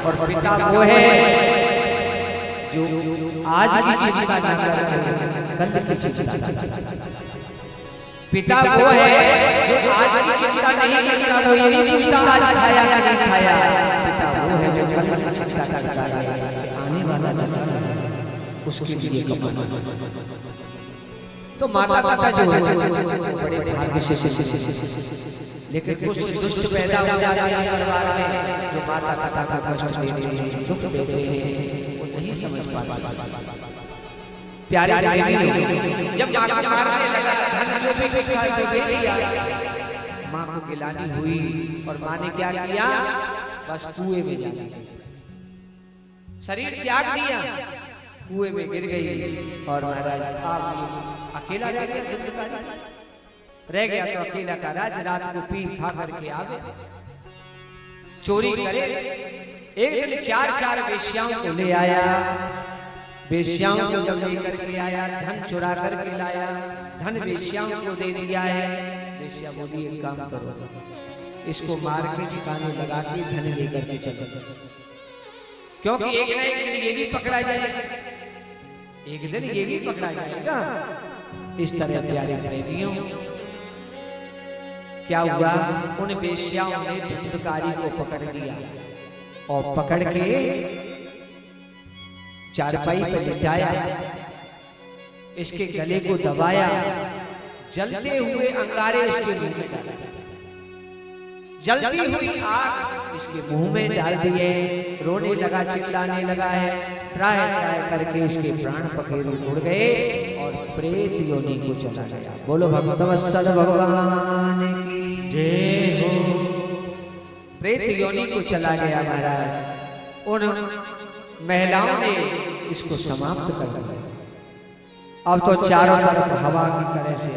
और पिता वो है जो आज की चिंता न करे, कल की चिंता करे। पिता वो है जो आज की चिंता नहीं करता, वो ये नहीं पूछता आज खाया या नहीं खाया। पिता वो है जो कल की चिंता करता है, आने वाला उसके लिए कमाना। तो माता पिता जो है बड़े भाग्य से, लेकिन कुछ दुष्ट पैदा हो जाते हैं परिवार में जो माता पिता का कष्ट देते हैं, दुख देते हैं, वो नहीं समझ पाते। प्यारे जब मां को मारने लगा, धन जो भी कुछ था दे दिया, मां को गिलानी हुई और मां ने क्या किया, बस कुएं में जा गई, शरीर त्याग दिया, कुएं में गिर गई। और महाराज आप अकेला रह गया, तो अकेला का राज, रात को पी खा करके आवे, चोरी करे। एक दिन चार वेश्याओं को ले आया, वेश्याओं को जब लेकर के आया, धन चुरा करके लाया, धन वेश्याओं को दे दिया है। वेश्या बोली एक काम करो, इसको मार के ठिकाने लगा के धन लेकर के चलो, क्योंकि एक ना एक दिन ये भी पकड़ा जाएगा, एक दिन ये भी पकड़ा जाएगा। इस तरह प्यारे प्रेमियों क्या हुआ, उन वेश्याओं ने धुंधकारी को पकड़ लिया और पकड़ के चारपाई पर लिटाया, इसके गले को दबाया, जलते हुए अंगारे इसके मुंह में डाले, जलती हुई आग इसके मुंह में डाल दिए। रोने लगा, चिल्लाने लगा है, त्राह त्राह करके इसके प्राण पखेरु उड़ गए और प्रेत योनि को चला गया। बोलो भगवतवत्सल भगवान की जय हो। प्रेत योनि को चला गया महाराज। उन महिलाओं ने इसको समाप्त कर दिया। अब तो चारों तरफ हवा की तरह से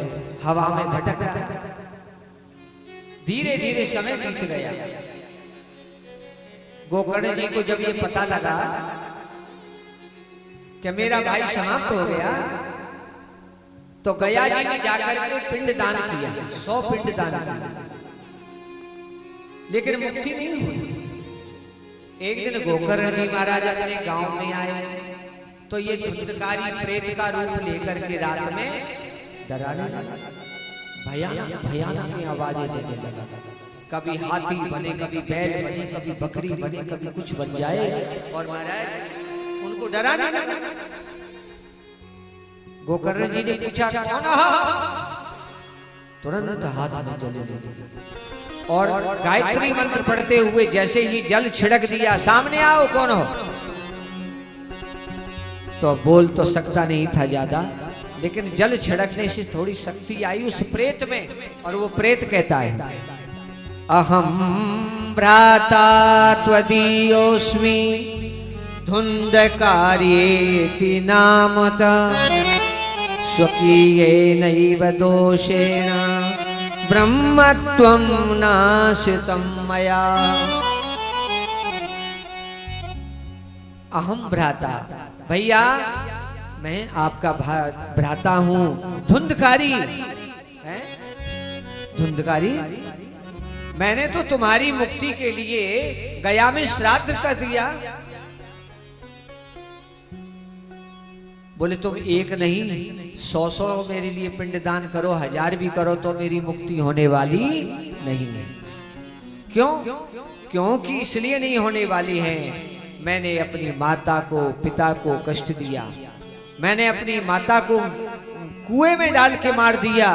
हवा में भटक रहा है। धीरे धीरे समय बीत गया। गोकर्ण जी को जब ये पता लगा कि मेरा भाई समाप्त हो गया, तो गया जी ने जाकर के पिंड दान किया, 100 पिंड दान किया, लेकिन मुक्ति नहीं हुई। एक दिन गोकर्ण जी महाराज अपने गांव में आए, तो ये धुंधकारी प्रेत का रूप लेकर के रात में डराने लगा, भयानक भयानक आवाजें देने लगा। कभी हाथी बने, कभी बैल बने, कभी बकरी बने, कभी कुछ बन जाए, और महाराज उनको डराने लगा। गोकर्ण जी ने पूछा कौन हो? तुरंत हाथ में जल दिया और गायत्री मंत्र पढ़ते हुए जैसे ही जल छिड़क दिया, सामने आओ कौन हो? तो बोल तो सकता नहीं था ज्यादा, लेकिन जल छिड़कने से थोड़ी शक्ति आई उस प्रेत में, और वो प्रेत कहता है अहम भ्राता त्वदीयोऽस्मि धुंधकार्येति नामता स्वकीयेनैव दोषेण ब्रह्मत्वं नाशितं मया। अहम भ्राता, भैया मैं आपका भ्राता हूं। धुंधकारी है, धुंधकारी, मैंने तो तुम्हारी मुक्ति के लिए गया में श्राद्ध कर दिया। बोले तुम एक नहीं 100 मेरे लिए पिंडदान करो, 1000 भी करो तो मेरी मुक्ति होने वाली नहीं है। क्यों? क्योंकि इसलिए नहीं होने वाली है, मैंने अपनी माता को पिता को कष्ट दिया, मैंने अपनी माता को कुएं में डाल के मार दिया,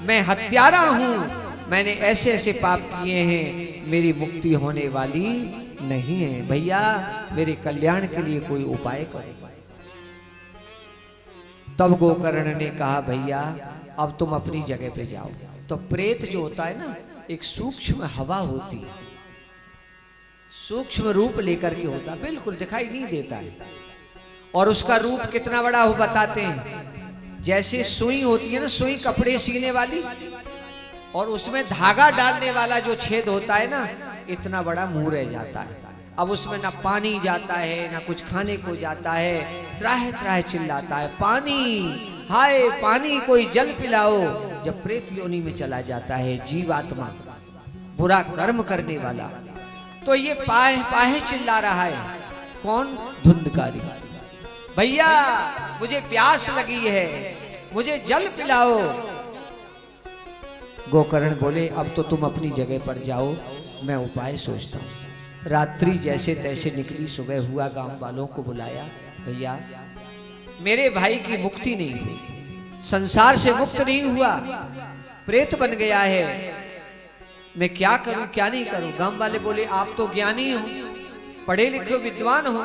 मैं हत्यारा हूं, मैंने ऐसे ऐसे पाप किए हैं, मेरी मुक्ति होने वाली नहीं है। भैया मेरे कल्याण के लिए कोई उपाय करो। तब गोकर्ण ने कहा भैया अब तुम अपनी जगह पे जाओ। तो प्रेत जो होता है ना, एक सूक्ष्म हवा होती है, सूक्ष्म रूप लेकर के होता, बिल्कुल दिखाई नहीं देता है। और उसका रूप कितना बड़ा हो बताते हैं, जैसे सुई होती है ना, सुई कपड़े सीने वाली, और उसमें धागा डालने वाला जो छेद होता है ना, इतना बड़ा मुंह रह जाता है। अब उसमें ना पानी जाता है ना कुछ खाने को जाता है, त्राह त्राह चिल्लाता है, पानी, हाय पानी, कोई जल पिलाओ। जब प्रेत योनि में चला जाता है जीवात्मा, बुरा कर्म करने वाला, तो ये पाहे पाहे चिल्ला रहा है। कौन? धुंधकारी। भैया मुझे प्यास लगी है, मुझे जल पिलाओ। गोकर्ण बोले अब तो तुम अपनी जगह पर जाओ, मैं उपाय सोचता हूं। रात्रि जैसे तैसे निकली, सुबह हुआ, गांव वालों को बुलाया, भैया मेरे भाई की मुक्ति नहीं हुई, संसार से मुक्त नहीं हुआ, प्रेत बन गया है, मैं क्या करूं क्या नहीं करूं। गांव वाले बोले आप तो ज्ञानी हो, पढ़े लिखे विद्वान हो,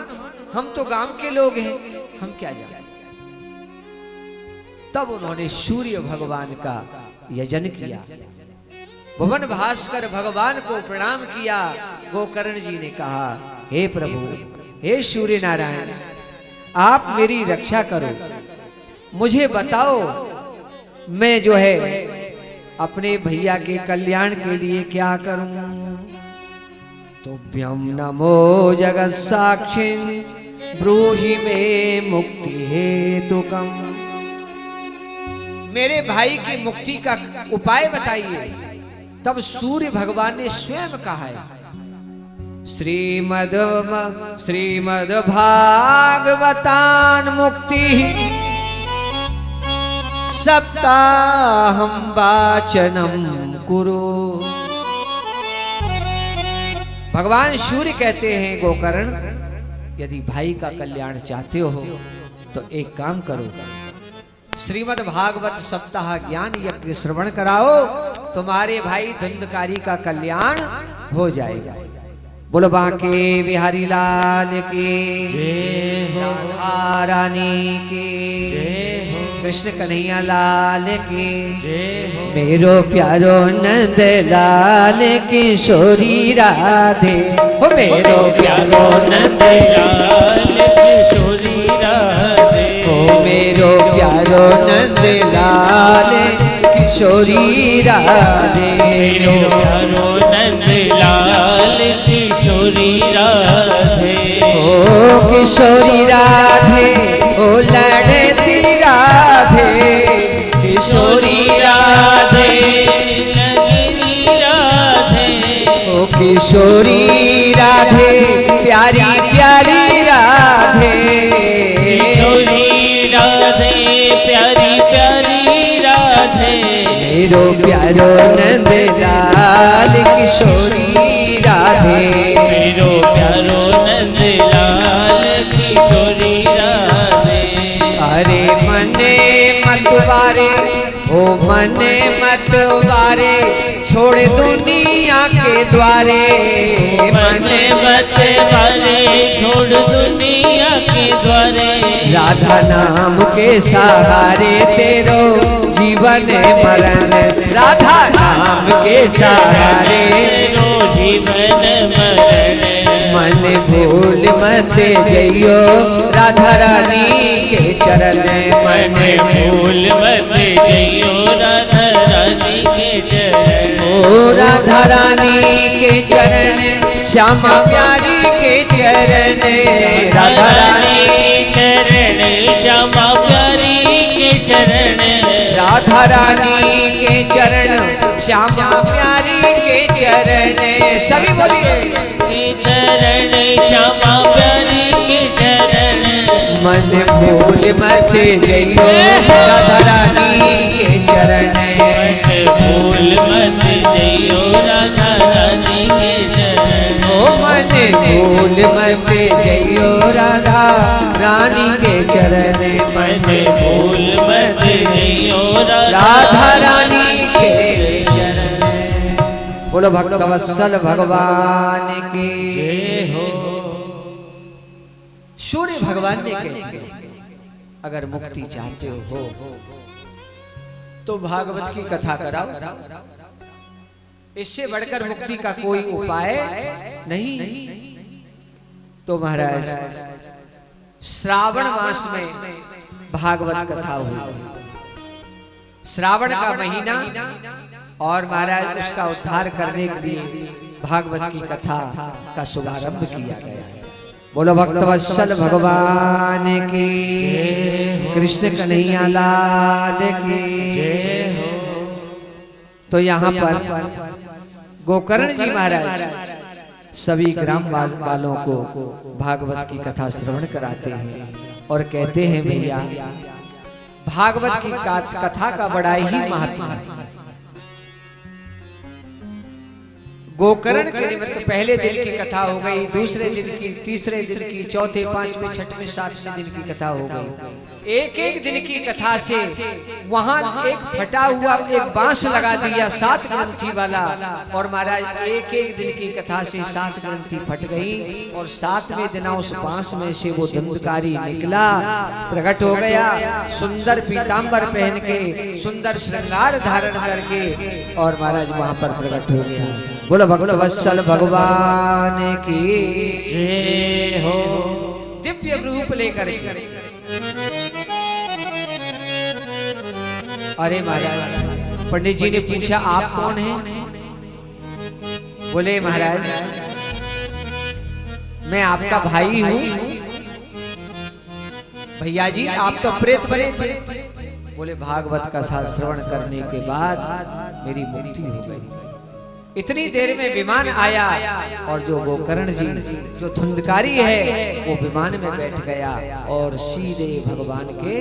हम तो गांव के लोग हैं, हम क्या जाने। तब उन्होंने सूर्य भगवान का यजन किया, भुवन भास्कर भगवान को प्रणाम किया। गोकर्ण जी ने कहा हे प्रभु, हे सूर्य नारायण, आप मेरी रक्षा करो, मुझे बताओ मैं जो है अपने भैया के कल्याण के लिए क्या करूं। तुभ्यं नमो जगत साक्षिन् ब्रूहि मे मुक्ति हेतुकम्। मेरे भाई की मुक्ति का उपाय बताइए। तब सूर्य भगवान ने स्वयं कहा है, श्रीमद् भागवतान मुक्ति सप्ताहं वाचनम कुरु। भगवान सूर्य कहते हैं गोकर्ण, यदि भाई का कल्याण चाहते हो तो एक काम करो, श्रीमद् भागवत सप्ताह ज्ञान यज्ञ श्रवण कराओ, तुम्हारे भाई धुंधकारी का कल्याण हो जाएगा। बोलो बांके बिहारी लाल की जय हो, राधा रानी की जय हो, कृष्ण कन्हैया लाल की जय हो, मेरो प्यारो नंद लाल किशोरी राधे। हो मेरो प्यारो नंद लाल किशोरी राधे, हो मेरो प्यारो नंद लाल किशोरी राधे। मेरो प्यारो नंद लाल किशोरी राधे, ओ किशोरी राधे, ओ लड़ती राधे, किशोरी राधे, लगनी राधे, ओ किशोरी राधे, प्यारी प्यारी राधे, किशोरी राधे, प्यारी प्यारी राधे। मेरो प्यारो नंद लाल किशोरी राधे, मेरो प्यारो नंद लाल किशोरी राधे। अरे मने मतवारे, ओ मने मतवारे, छोड़ दुनिया के द्वारे, मन मत वारे, छोड़ दुनिया के द्वारे, राधा नाम के सहारे तेरो जीवन मरण, राधा नाम के सहारे तेरो जीवन मरण। मन भूल मत जइयो राधा रानी के चरण, मन भूल मत जइयो राधा रानी के चरण। ओ राधा रानी के चरण, श्यामा प्यारी के चरण, राधा रानी चरण, श्यामा प्यारी के चरण। राधा रानी के चरण, श्यामा प्यारी के चरण। सभी बोलिए चरण, श्यामा प्यारी के चरण। मन भूल मत जइयो राधा रानी के चरण, मन भूल मत जइयो राधा रानी के चरण। ओ मन भूल मत जइयो राधा रानी के चरण, मन भूल मत जइयो राधा रानी के चरण। बोलो भक्तवत्सल भगवान की जय हो। सूर्य भगवान ने कह दिया अगर मुक्ति चाहते हो तो भागवत की कथा कराओ, इससे बढ़कर मुक्ति का कोई उपाय नहीं। तो महाराज श्रावण मास में भागवत कथा हुई, श्रावण का महीना, और महाराज उसका उद्धार करने के लिए भागवत की कथा का शुभारंभ किया गया है। बोलो भक्तवत्सल भगवान की, कृष्ण कन्हैया लाल की जय हो। तो यहाँ पर गोकर्ण जी महाराज सभी ग्राम वालों को भागवत की कथा श्रवण कराते हैं और कहते हैं भैया भागवत की कथा का बड़ा ही महत्व है। गोकर्ण के निमित्त पहले दिन की कथा हो गई, दूसरे दिन की, तीसरे दिन की, चौथे, पांचवें, छठवें, सातवें दिन की कथा हो गई। एक एक दिन की कथा से वहां एक फटा हुआ एक बांस लगा दिया 7 ग्रंथि वाला, और महाराज एक एक दिन की कथा से 7 ग्रंथि फट गई और 7वें दिन उस बांस में से वो दंडकारी निकला, प्रकट हो गया, सुंदर पीतांबर पहन के, सुंदर श्रृंगार धारण करके, और महाराज वहां पर प्रकट हो गया। बोलो भक्तवत्सल भगवान की जय हो। दिव्य रूप लेकर। अरे महाराज पंडित जी ने पूछा आप कौन हैं? बोले महाराज मैं आपका भाई हूँ। भैया जी आप तो प्रेत बने थे। बोले भागवत का श्रवण करने के बाद मेरी मुक्ति हो गई। इतनी देर में विमान आया और जो गोकर्ण जी जो धुंधकारी है वो विमान में बैठ गया और सीधे भगवान के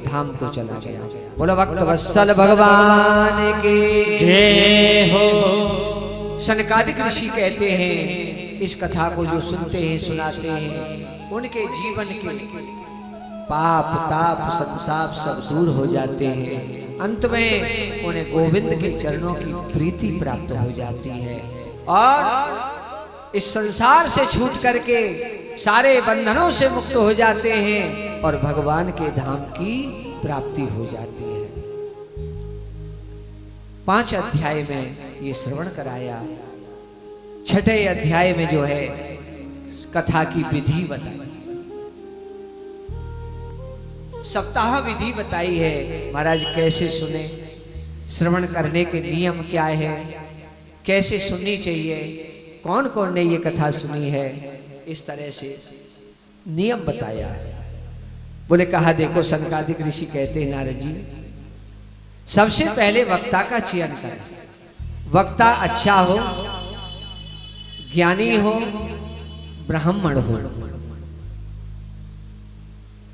धाम को चला गया। बोलो भक्तवत्सल भगवान की जय हो। सनकादिक ऋषि कहते हैं इस कथा को जो सुनते हैं सुनाते हैं उनके जीवन के पाप ताप संताप सब दूर हो जाते हैं। अंत में उन्हें गोविंद के चरणों की प्रीति प्राप्त हो जाती है और इस संसार से छूट करके सारे बंधनों से मुक्त हो जाते हैं और भगवान के धाम की प्राप्ति हो जाती है। 5 अध्याय में ये श्रवण कराया। 6ठे अध्याय में जो है कथा की विधि बताई, सप्ताह विधि बताई है। महाराज कैसे सुने, श्रवण करने के नियम क्या है, कैसे सुननी चाहिए, कौन कौन ने ये कथा सुनी है, इस तरह से नियम बताया है। बोले कहा देखो सनकादिक ऋषि कहते हैं नारद जी सबसे पहले वक्ता का चयन करें। वक्ता अच्छा हो, ज्ञानी हो, ब्राह्मण हो,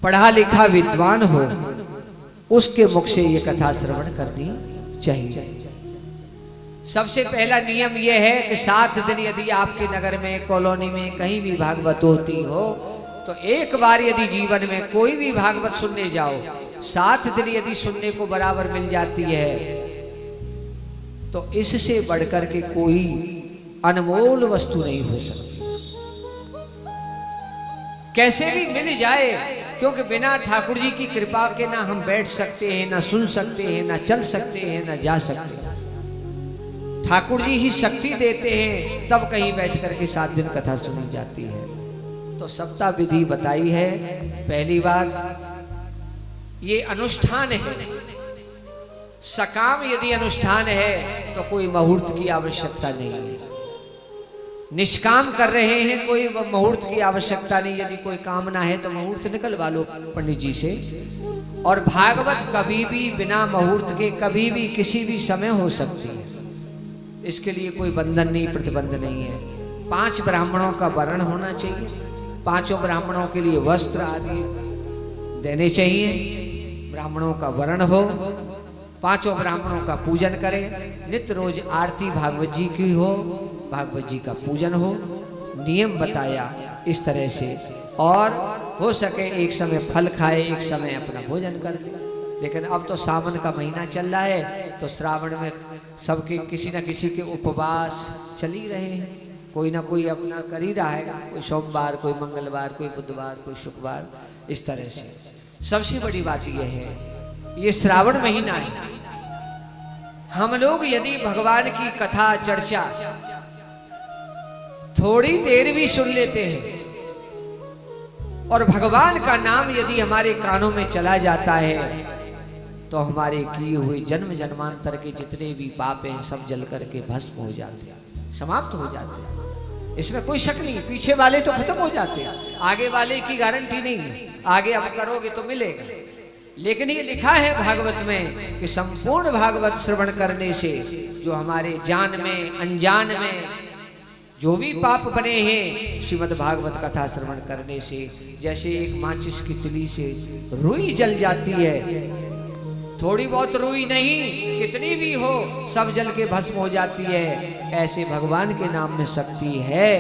पढ़ा लिखा विद्वान हो, उसके मुख से ये कथा श्रवण करनी चाहिए। सबसे पहला नियम यह है कि 7 दिन यदि आपके नगर में कॉलोनी में कहीं भी भागवत होती हो तो एक बार यदि जीवन में कोई भी भागवत सुनने जाओ, 7 दिन यदि सुनने को बराबर मिल जाती है तो इससे बढ़कर के कोई अनमोल वस्तु नहीं हो सकती। कैसे भी मिल जाए, क्योंकि बिना ठाकुर जी की कृपा के ना हम बैठ सकते हैं, ना सुन सकते हैं, ना चल सकते हैं, ना जा सकते हैं। ठाकुर जी ही शक्ति देते हैं, तब कहीं बैठ करके 7 दिन कथा सुनी जाती है। तो सप्ताह विधि बताई है। पहली बात, ये अनुष्ठान है। सकाम यदि अनुष्ठान है तो कोई मुहूर्त की आवश्यकता नहीं है। निष्काम कर रहे हैं, कोई मुहूर्त की आवश्यकता नहीं। यदि कोई कामना है तो मुहूर्त निकलवा लो पंडित जी से। और भागवत कभी भी बिना मुहूर्त के कभी भी किसी भी समय हो सकती है। इसके लिए कोई बंधन नहीं, प्रतिबंध नहीं है। 5 ब्राह्मणों का वर्ण होना चाहिए, 5 ब्राह्मणों के लिए वस्त्र आदि देने चाहिए, ब्राह्मणों का वर्ण हो, 5 ब्राह्मणों का पूजन करें, नित्य रोज आरती भागवत जी की हो, भागवत जी का पूजन हो, नियम बताया इस तरह से। और हो सके एक समय फल खाए, एक समय अपना भोजन कर ले। लेकिन अब तो सावन का महीना चल रहा है, तो श्रावण में सबके किसी न किसी के उपवास चल ही रहे हैं। कोई ना कोई अपना कर ही रहा है, कोई सोमवार, कोई मंगलवार, कोई बुधवार, कोई शुक्रवार, इस तरह से। सबसे बड़ी बात यह है, ये श्रावण महीना है। हम लोग यदि भगवान की कथा चर्चा थोड़ी देर भी सुन लेते हैं और भगवान का नाम यदि हमारे कानों में चला जाता है, तो हमारे किए हुए जन्म जन्मांतर के जितने भी पाप हैं सब जल करके भस्म हो जाते हैं, समाप्त हो जाते हैं। इसमें कोई शक नहीं। पीछे वाले तो खत्म हो जाते हैं, आगे वाले की गारंटी नहीं है। आगे अब करोगे तो मिलेगा। लेकिन ये लिखा है भागवत में कि संपूर्ण भागवत श्रवण करने से जो हमारे जान में अनजान में जो भी पाप बने हैं, श्रीमद् भागवत कथा श्रवण करने से, जैसे एक माचिस की तिली से रुई जल जाती है, थोड़ी बहुत रुई नहीं, कितनी भी हो सब जल के भस्म हो जाती है। ऐसे भगवान के नाम में शक्ति है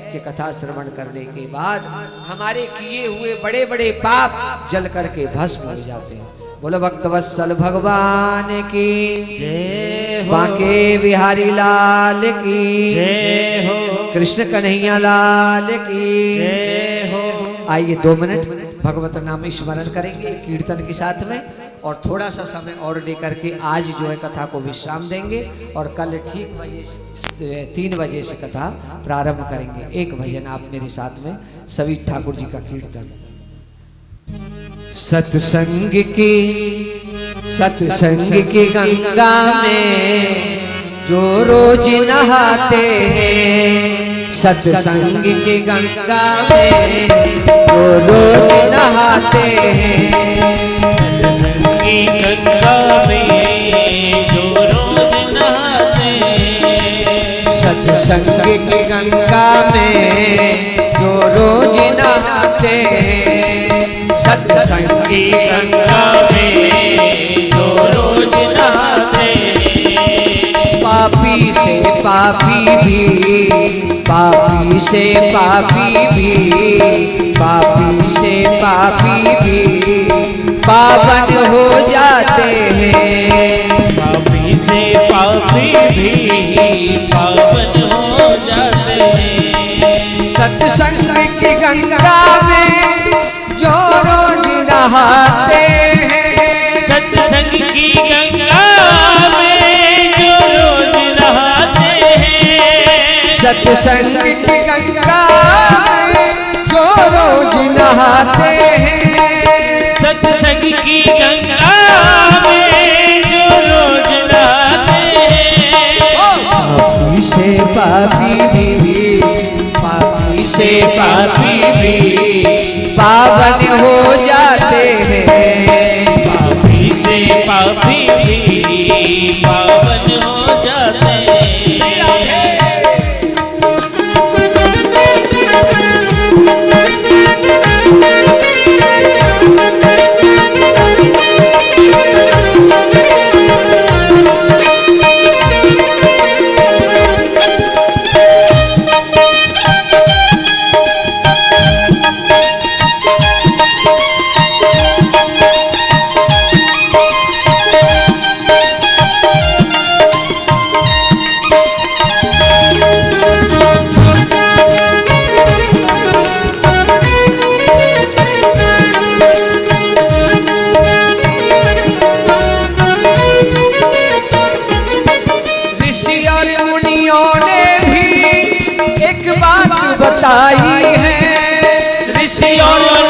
कि कथा श्रवण करने के बाद हमारे किए हुए बड़े बड़े पाप जल करके भस्म हो जाते हैं। बोलो भक्तवत्सल भगवान की जय हो, बांके बिहारी लाल की जय हो, कृष्ण कन्हैया लाल की जय हो। आइए 2 मिनट भगवत नाम स्मरण करेंगे कीर्तन के साथ में, और थोड़ा सा समय और लेकर के आज जो है कथा को विश्राम देंगे, और कल ठीक 3 बजे से कथा प्रारंभ करेंगे। एक भजन आप मेरे साथ में, सभी ठाकुर जी का कीर्तन। सत्संग की गंगा में जो रोज नहाते हैं, सत्संग की गंगा में जो रोज नहाते हैं, की गंगा में जो रोज नहाते हैं, सत्संग की गंगा में जो रोज नहाते हैं, सत्संग की गंगा में जो रोज नहाते हैं। पापी से पापी भी, पापी से पापी भी, पापी से पापी भी पावन हो जाते हैं। पापी से पापी भी पावन हो जाते हैं। सत्संग की गंगा में जो रोज नहाते हैं, सत्संग की गंगा में जो रोज नहाते हैं, सत्संग की गंगा में जो रोज नहाते हैं, सत्संग की गंगा में जो रोज नहाते हैं। पापी से पापी भी, पापी से पापी भी पावन हो जाते हैं। पापी से पापी भी पावन हो जाते हैं।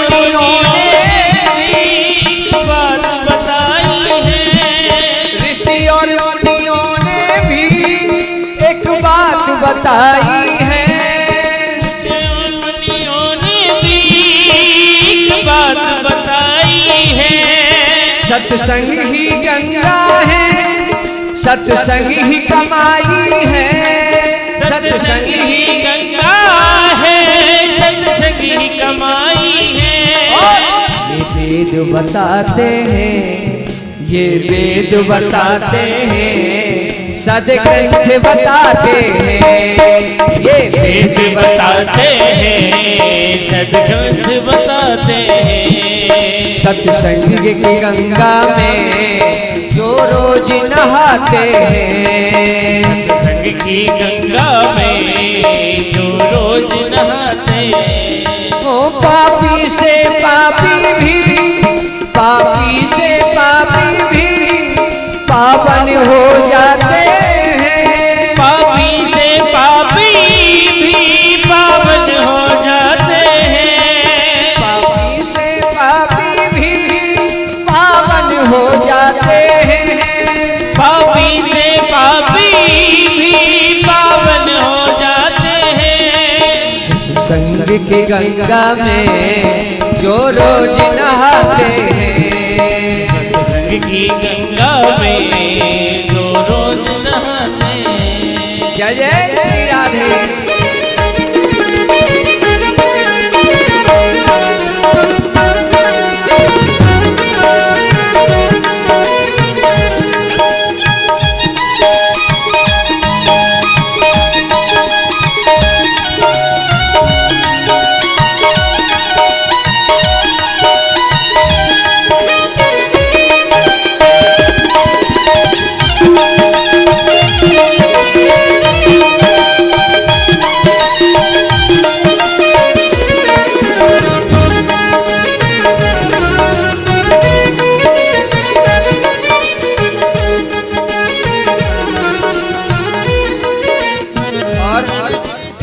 मुनियों ने भी बात बताई है। ऋषि और मुनियों ने भी एक बात बताई है। मुनियों ने भी एक बात बताई है। सत्संग ही गंगा है, सत्संग ही कमाई है, सत्संग ही गंगा है, सत्संग ही कमाई है। ये वेद बताते हैं, ये वेद बताते हैं, सदग्रंथ बताते हैं। ये वेद बताते हैं, सदग्रंथ बताते हैं। सत्संग की गंगा में जो रोज नहाते हैं, सत्संग की गंगा में जो रोज नहाते हैं। ओ पापी से पापी भी, पापी से पापी भी पावन हो जाते हैं। पापी से पापी भी पावन हो जाते हैं। पापी से पापी भी पावन हो जाते हैं। पापी से पापी भी पावन हो जाते हैं। सत्संग की गंगा में जो रोज नहाते हैं, सत्संग की गंगा में जो रोज नहाते हैं। जय जय श्री राधे।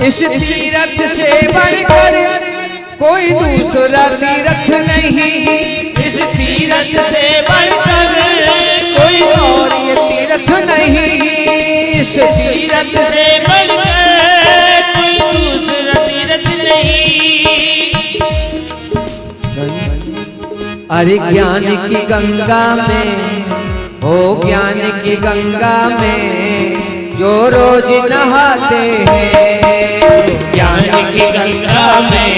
इस तीरथ से बढ़कर कोई दूसरा तीरथ नहीं, इस तीरथ से बढ़कर कोई और ये तीरथ नहीं, इस तीरथ से बढ़कर कोई दूसरा तीरथ नहीं। अरे ज्ञान की गंगा में, ओ ज्ञान की गंगा में जो रोज नहाते हैं। ज्ञान की गंगा में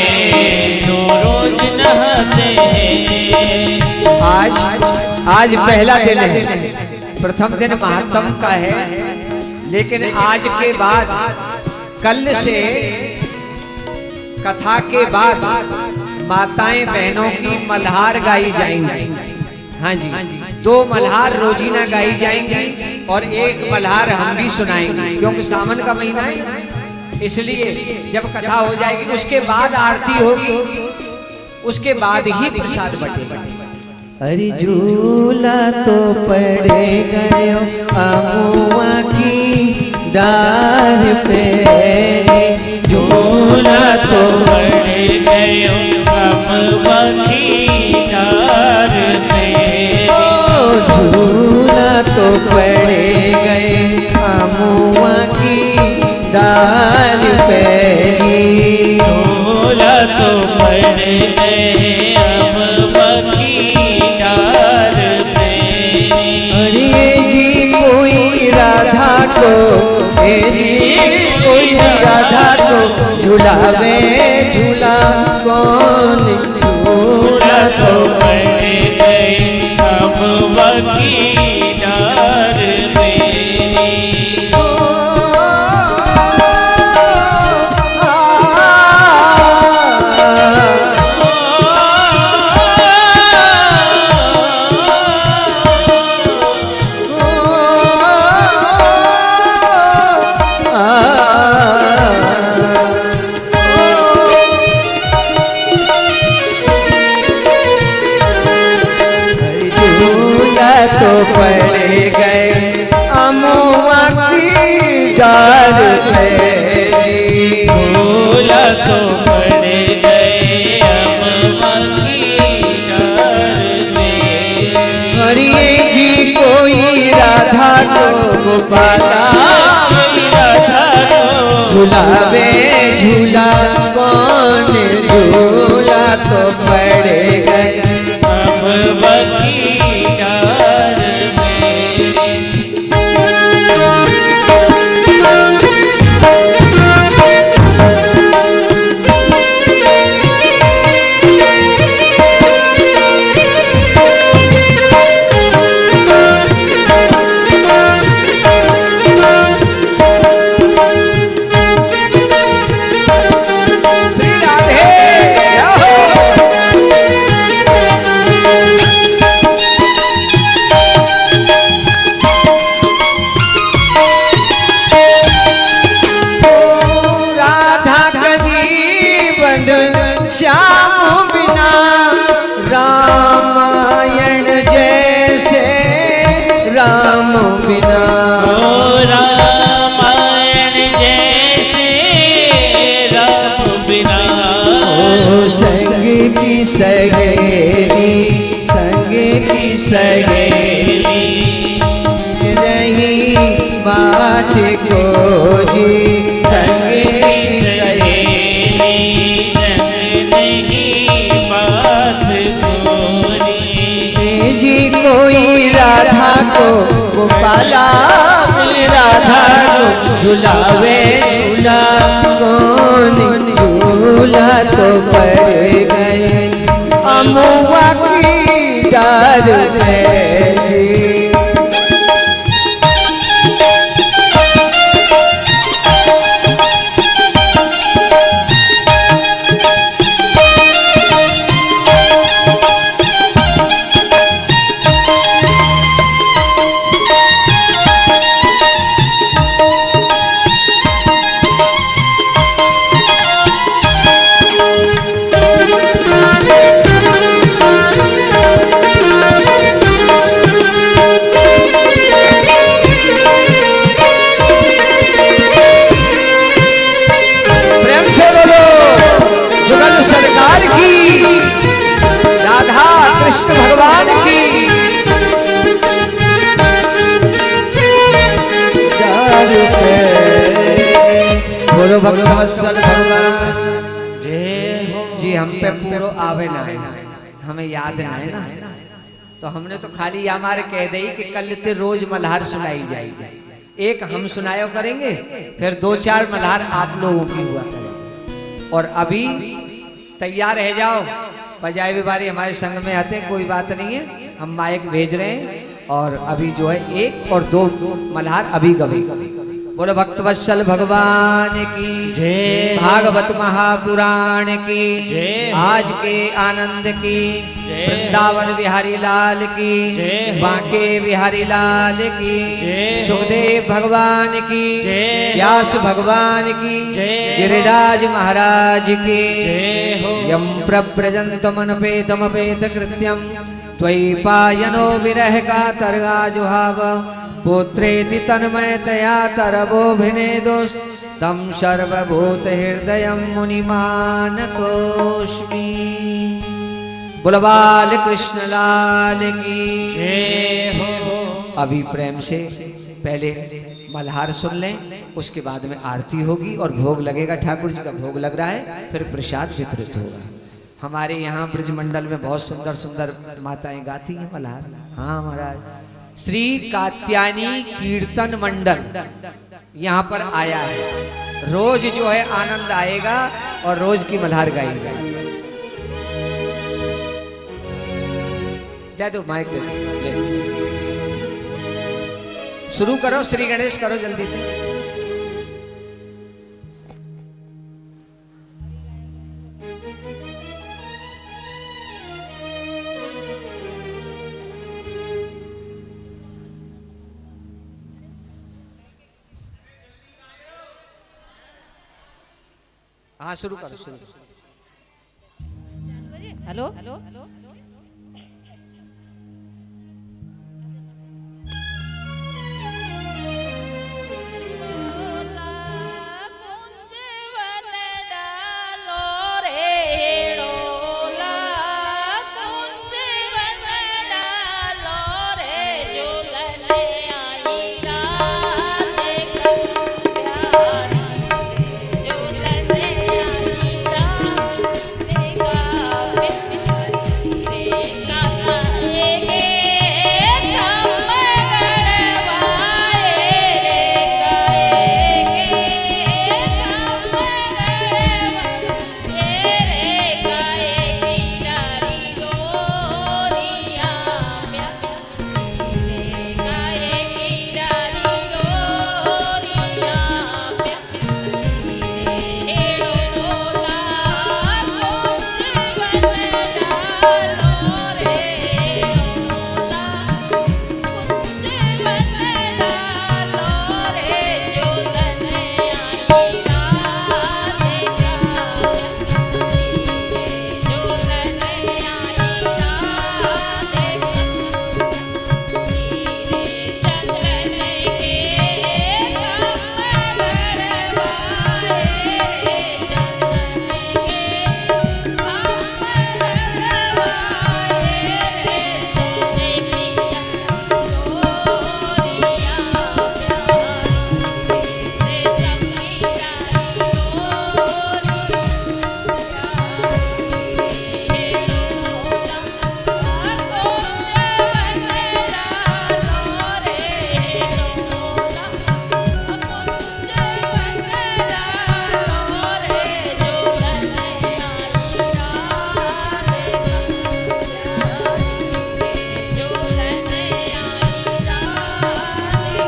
जो रोज नहाते हैं। आज पहला दिन है, प्रथम दिन महात्म का है, लेकिन आज के बाद कल से कथा के बाद माताएं बहनों की मल्हार गाई जाएंगी। हाँ जी, 2 मल्हार रोजीना गाई जाएंगी और 1 मल्हार हम भी सुनाएंगे, क्योंकि सावन का महीना है। इसलिए जब कथा हो जाएगी उसके बाद आरती होगी, उसके बाद ही प्रसाद बटेगा। अरे झूला तो पड़े गयो अमुआ की डार पे, झूला तो पड़े गयो अमुआ की डार पे। झूला तो पड़े गए अमुआ की डार पे, झूला तो पड़े गए अमुआ की डार पे। अरे जी कोई राधा को, ए जी कोई राधा को झूलावे, झूला कौन, झूला तो पड़े गए अमुआ की डार पे। तो पड़े गए अमुआ की डार पे, झूला तो पड़े गए अमुआ गोपाला झुलावे झूला कौन झूला तो पड़े गए अब बकी डार मेरी श्री राधे क्या हो? राधा का जीवन श्याम बिना रामायण जैसे राम बिना ओ रामायण जैसे राम बिना ओ संग की सहेली संग की सहेली रही बात को जी संग की सहेली जी कोई राधा को गोपाला राधा को झुलावे झूला कौन झूला तो पड़ गए अमुआ की डार में जी प्रेम से बोलो जुगल सरकार की राधा कृष्ण भगवान की बोलो भगवत्सल भगवान जय हो जी हम पे पूरो आवे ना है हमें याद ना है ना तो हमने तो खाली ये हमारे कह दी कि कल ते रोज मल्हार सुनाई जाएगी एक हम सुनायो करेंगे फिर 2-4 मल्हार आप लोगों की हुआ करें और अभी तैयार रह जाओ पजाए बिबारी हमारे संग में आते हैं कोई बात नहीं है हम माइक भेज रहे हैं और अभी जो है 1 और 2 मल्हार अभी कभी बोलो भक्तवत्सल भगवान की जय भागवत महापुराण की जय आज के आनंद की जय वृंदावन बिहारी लाल की जय बांके बिहारी लाल की जय सुखदेव भगवान की जय व्यास भगवान की जय गिरिराज महाराज की जय हो यम प्रव्रजन्तमनपेतमपेत कृत्यम त्वयि पायनो विरह का तरगा जुहाव पुत्रेति तन्मयतया तरवोभिनेदोस् तं सर्वभूत हृदयं मुनिमानतोऽस्मि। बोलो बाल कृष्ण लाल की जय हो। अभी प्रेम से पहले मल्हार सुन लें, उसके बाद में आरती होगी और भोग लगेगा। ठाकुर जी का भोग लग रहा है, फिर प्रसाद वितरित होगा। हमारे यहाँ ब्रजमंडल में बहुत सुंदर सुंदर माताएं गाती हैं मल्हार। हाँ महाराज, श्री कात्यायनी कीर्तन मंडल यहाँ पर आया है। रोज जो है आनंद आएगा और रोज की मल्हार गाई जाएगी। दे दो माइक, दे दो, ले लो। शुरू करो, श्री गणेश करो जल्दी से। हाँ शुरू करो, शुरू करो। हेलो हेलो आई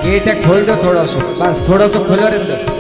गेट खोल दो थोड़ा सा, बस थोड़ा सा खोलो रे अंदर।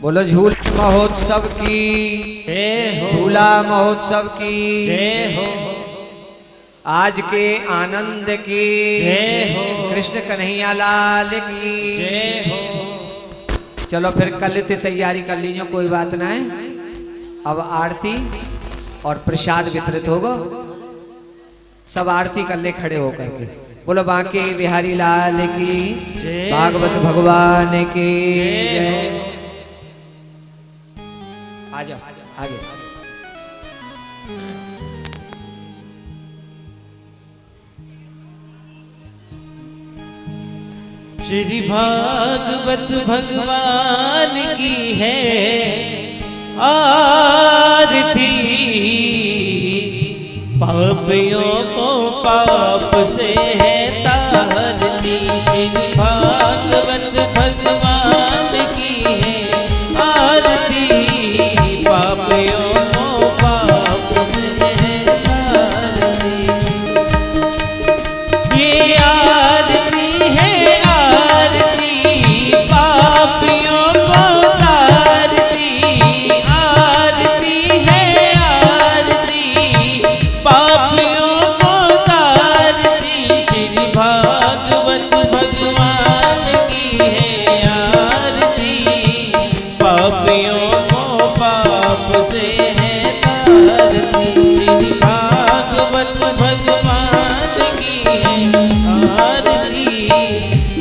बोलो झूला महोत्सव की जय हो, झूला महोत्सव की जय हो, आज के आनंद की जय हो, कृष्ण कन्हैया लाल की जय हो। चलो फिर कल से तैयारी कर लीजिए, कोई बात ना है। अब आरती और प्रसाद वितरित होगा, सब आरती कर ले खड़े होकर के। बोलो बांके बिहारी लाल की जय। भागवत भगवान की जय। आ जाओ आगे। श्री भागवत भगवान की है आरती, पापियों को पाप से है तारती। श्री भागवत भगवान की है आरती, पापियों को पाप से है तारती। ये आरती है पापियों को तारती, आरती है आरती पापियों को तारती। श्री भागवत भगवान की है आरती, पापियों को पाप से है तारती। श्री भागवत भगवान की है आरती,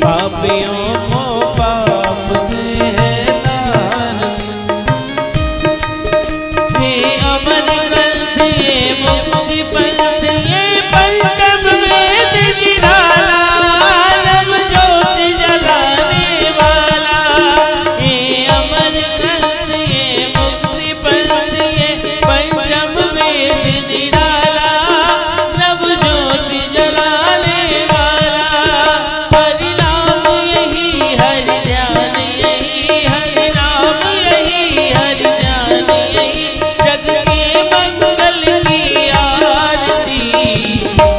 पापियों को पाप से है तारती। ये अमर ग्रंथ ये मुक्ति पंथ ये पंचम वेद निराला, नव ज्योति जलाने वाला। ये अमर ग्रंथ ये मुक्ति पंथ ये पंचम वेद निराला, नव ज्योति जलाने वाला। हरि नाम यही हरि ध्यान यही, हरि नाम यही हरि ध्यान यही, जग के मंगल की आरती।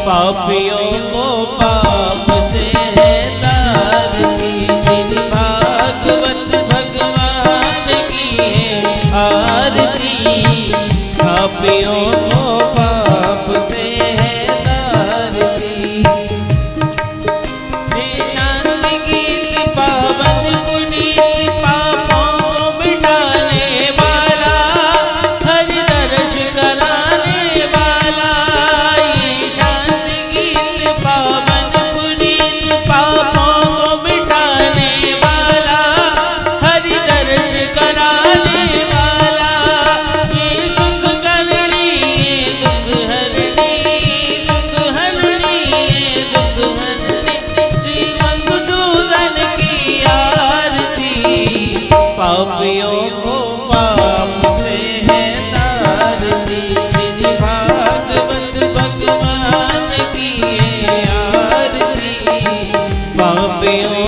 पापियों को पाप से है तारती। श्री भागवत भगवान की है आरती, पापियों को पाप से है तारती। शांति गीत पावन पुनीत पापों को मिटाने वाला, हरि दर्श कराने वाला। ये शांति गीत पावन पुनीत पापों को मिटाने वाला, हरि दर्श कराने वाला। ये सुख करनी ये दुख हरनी, सुख हरनी ये दुख हरनी। श्री मधुसूदन की आरती, पापियों को पाप से है तारती। श्री भागवत भगवान की है आरती, पापियों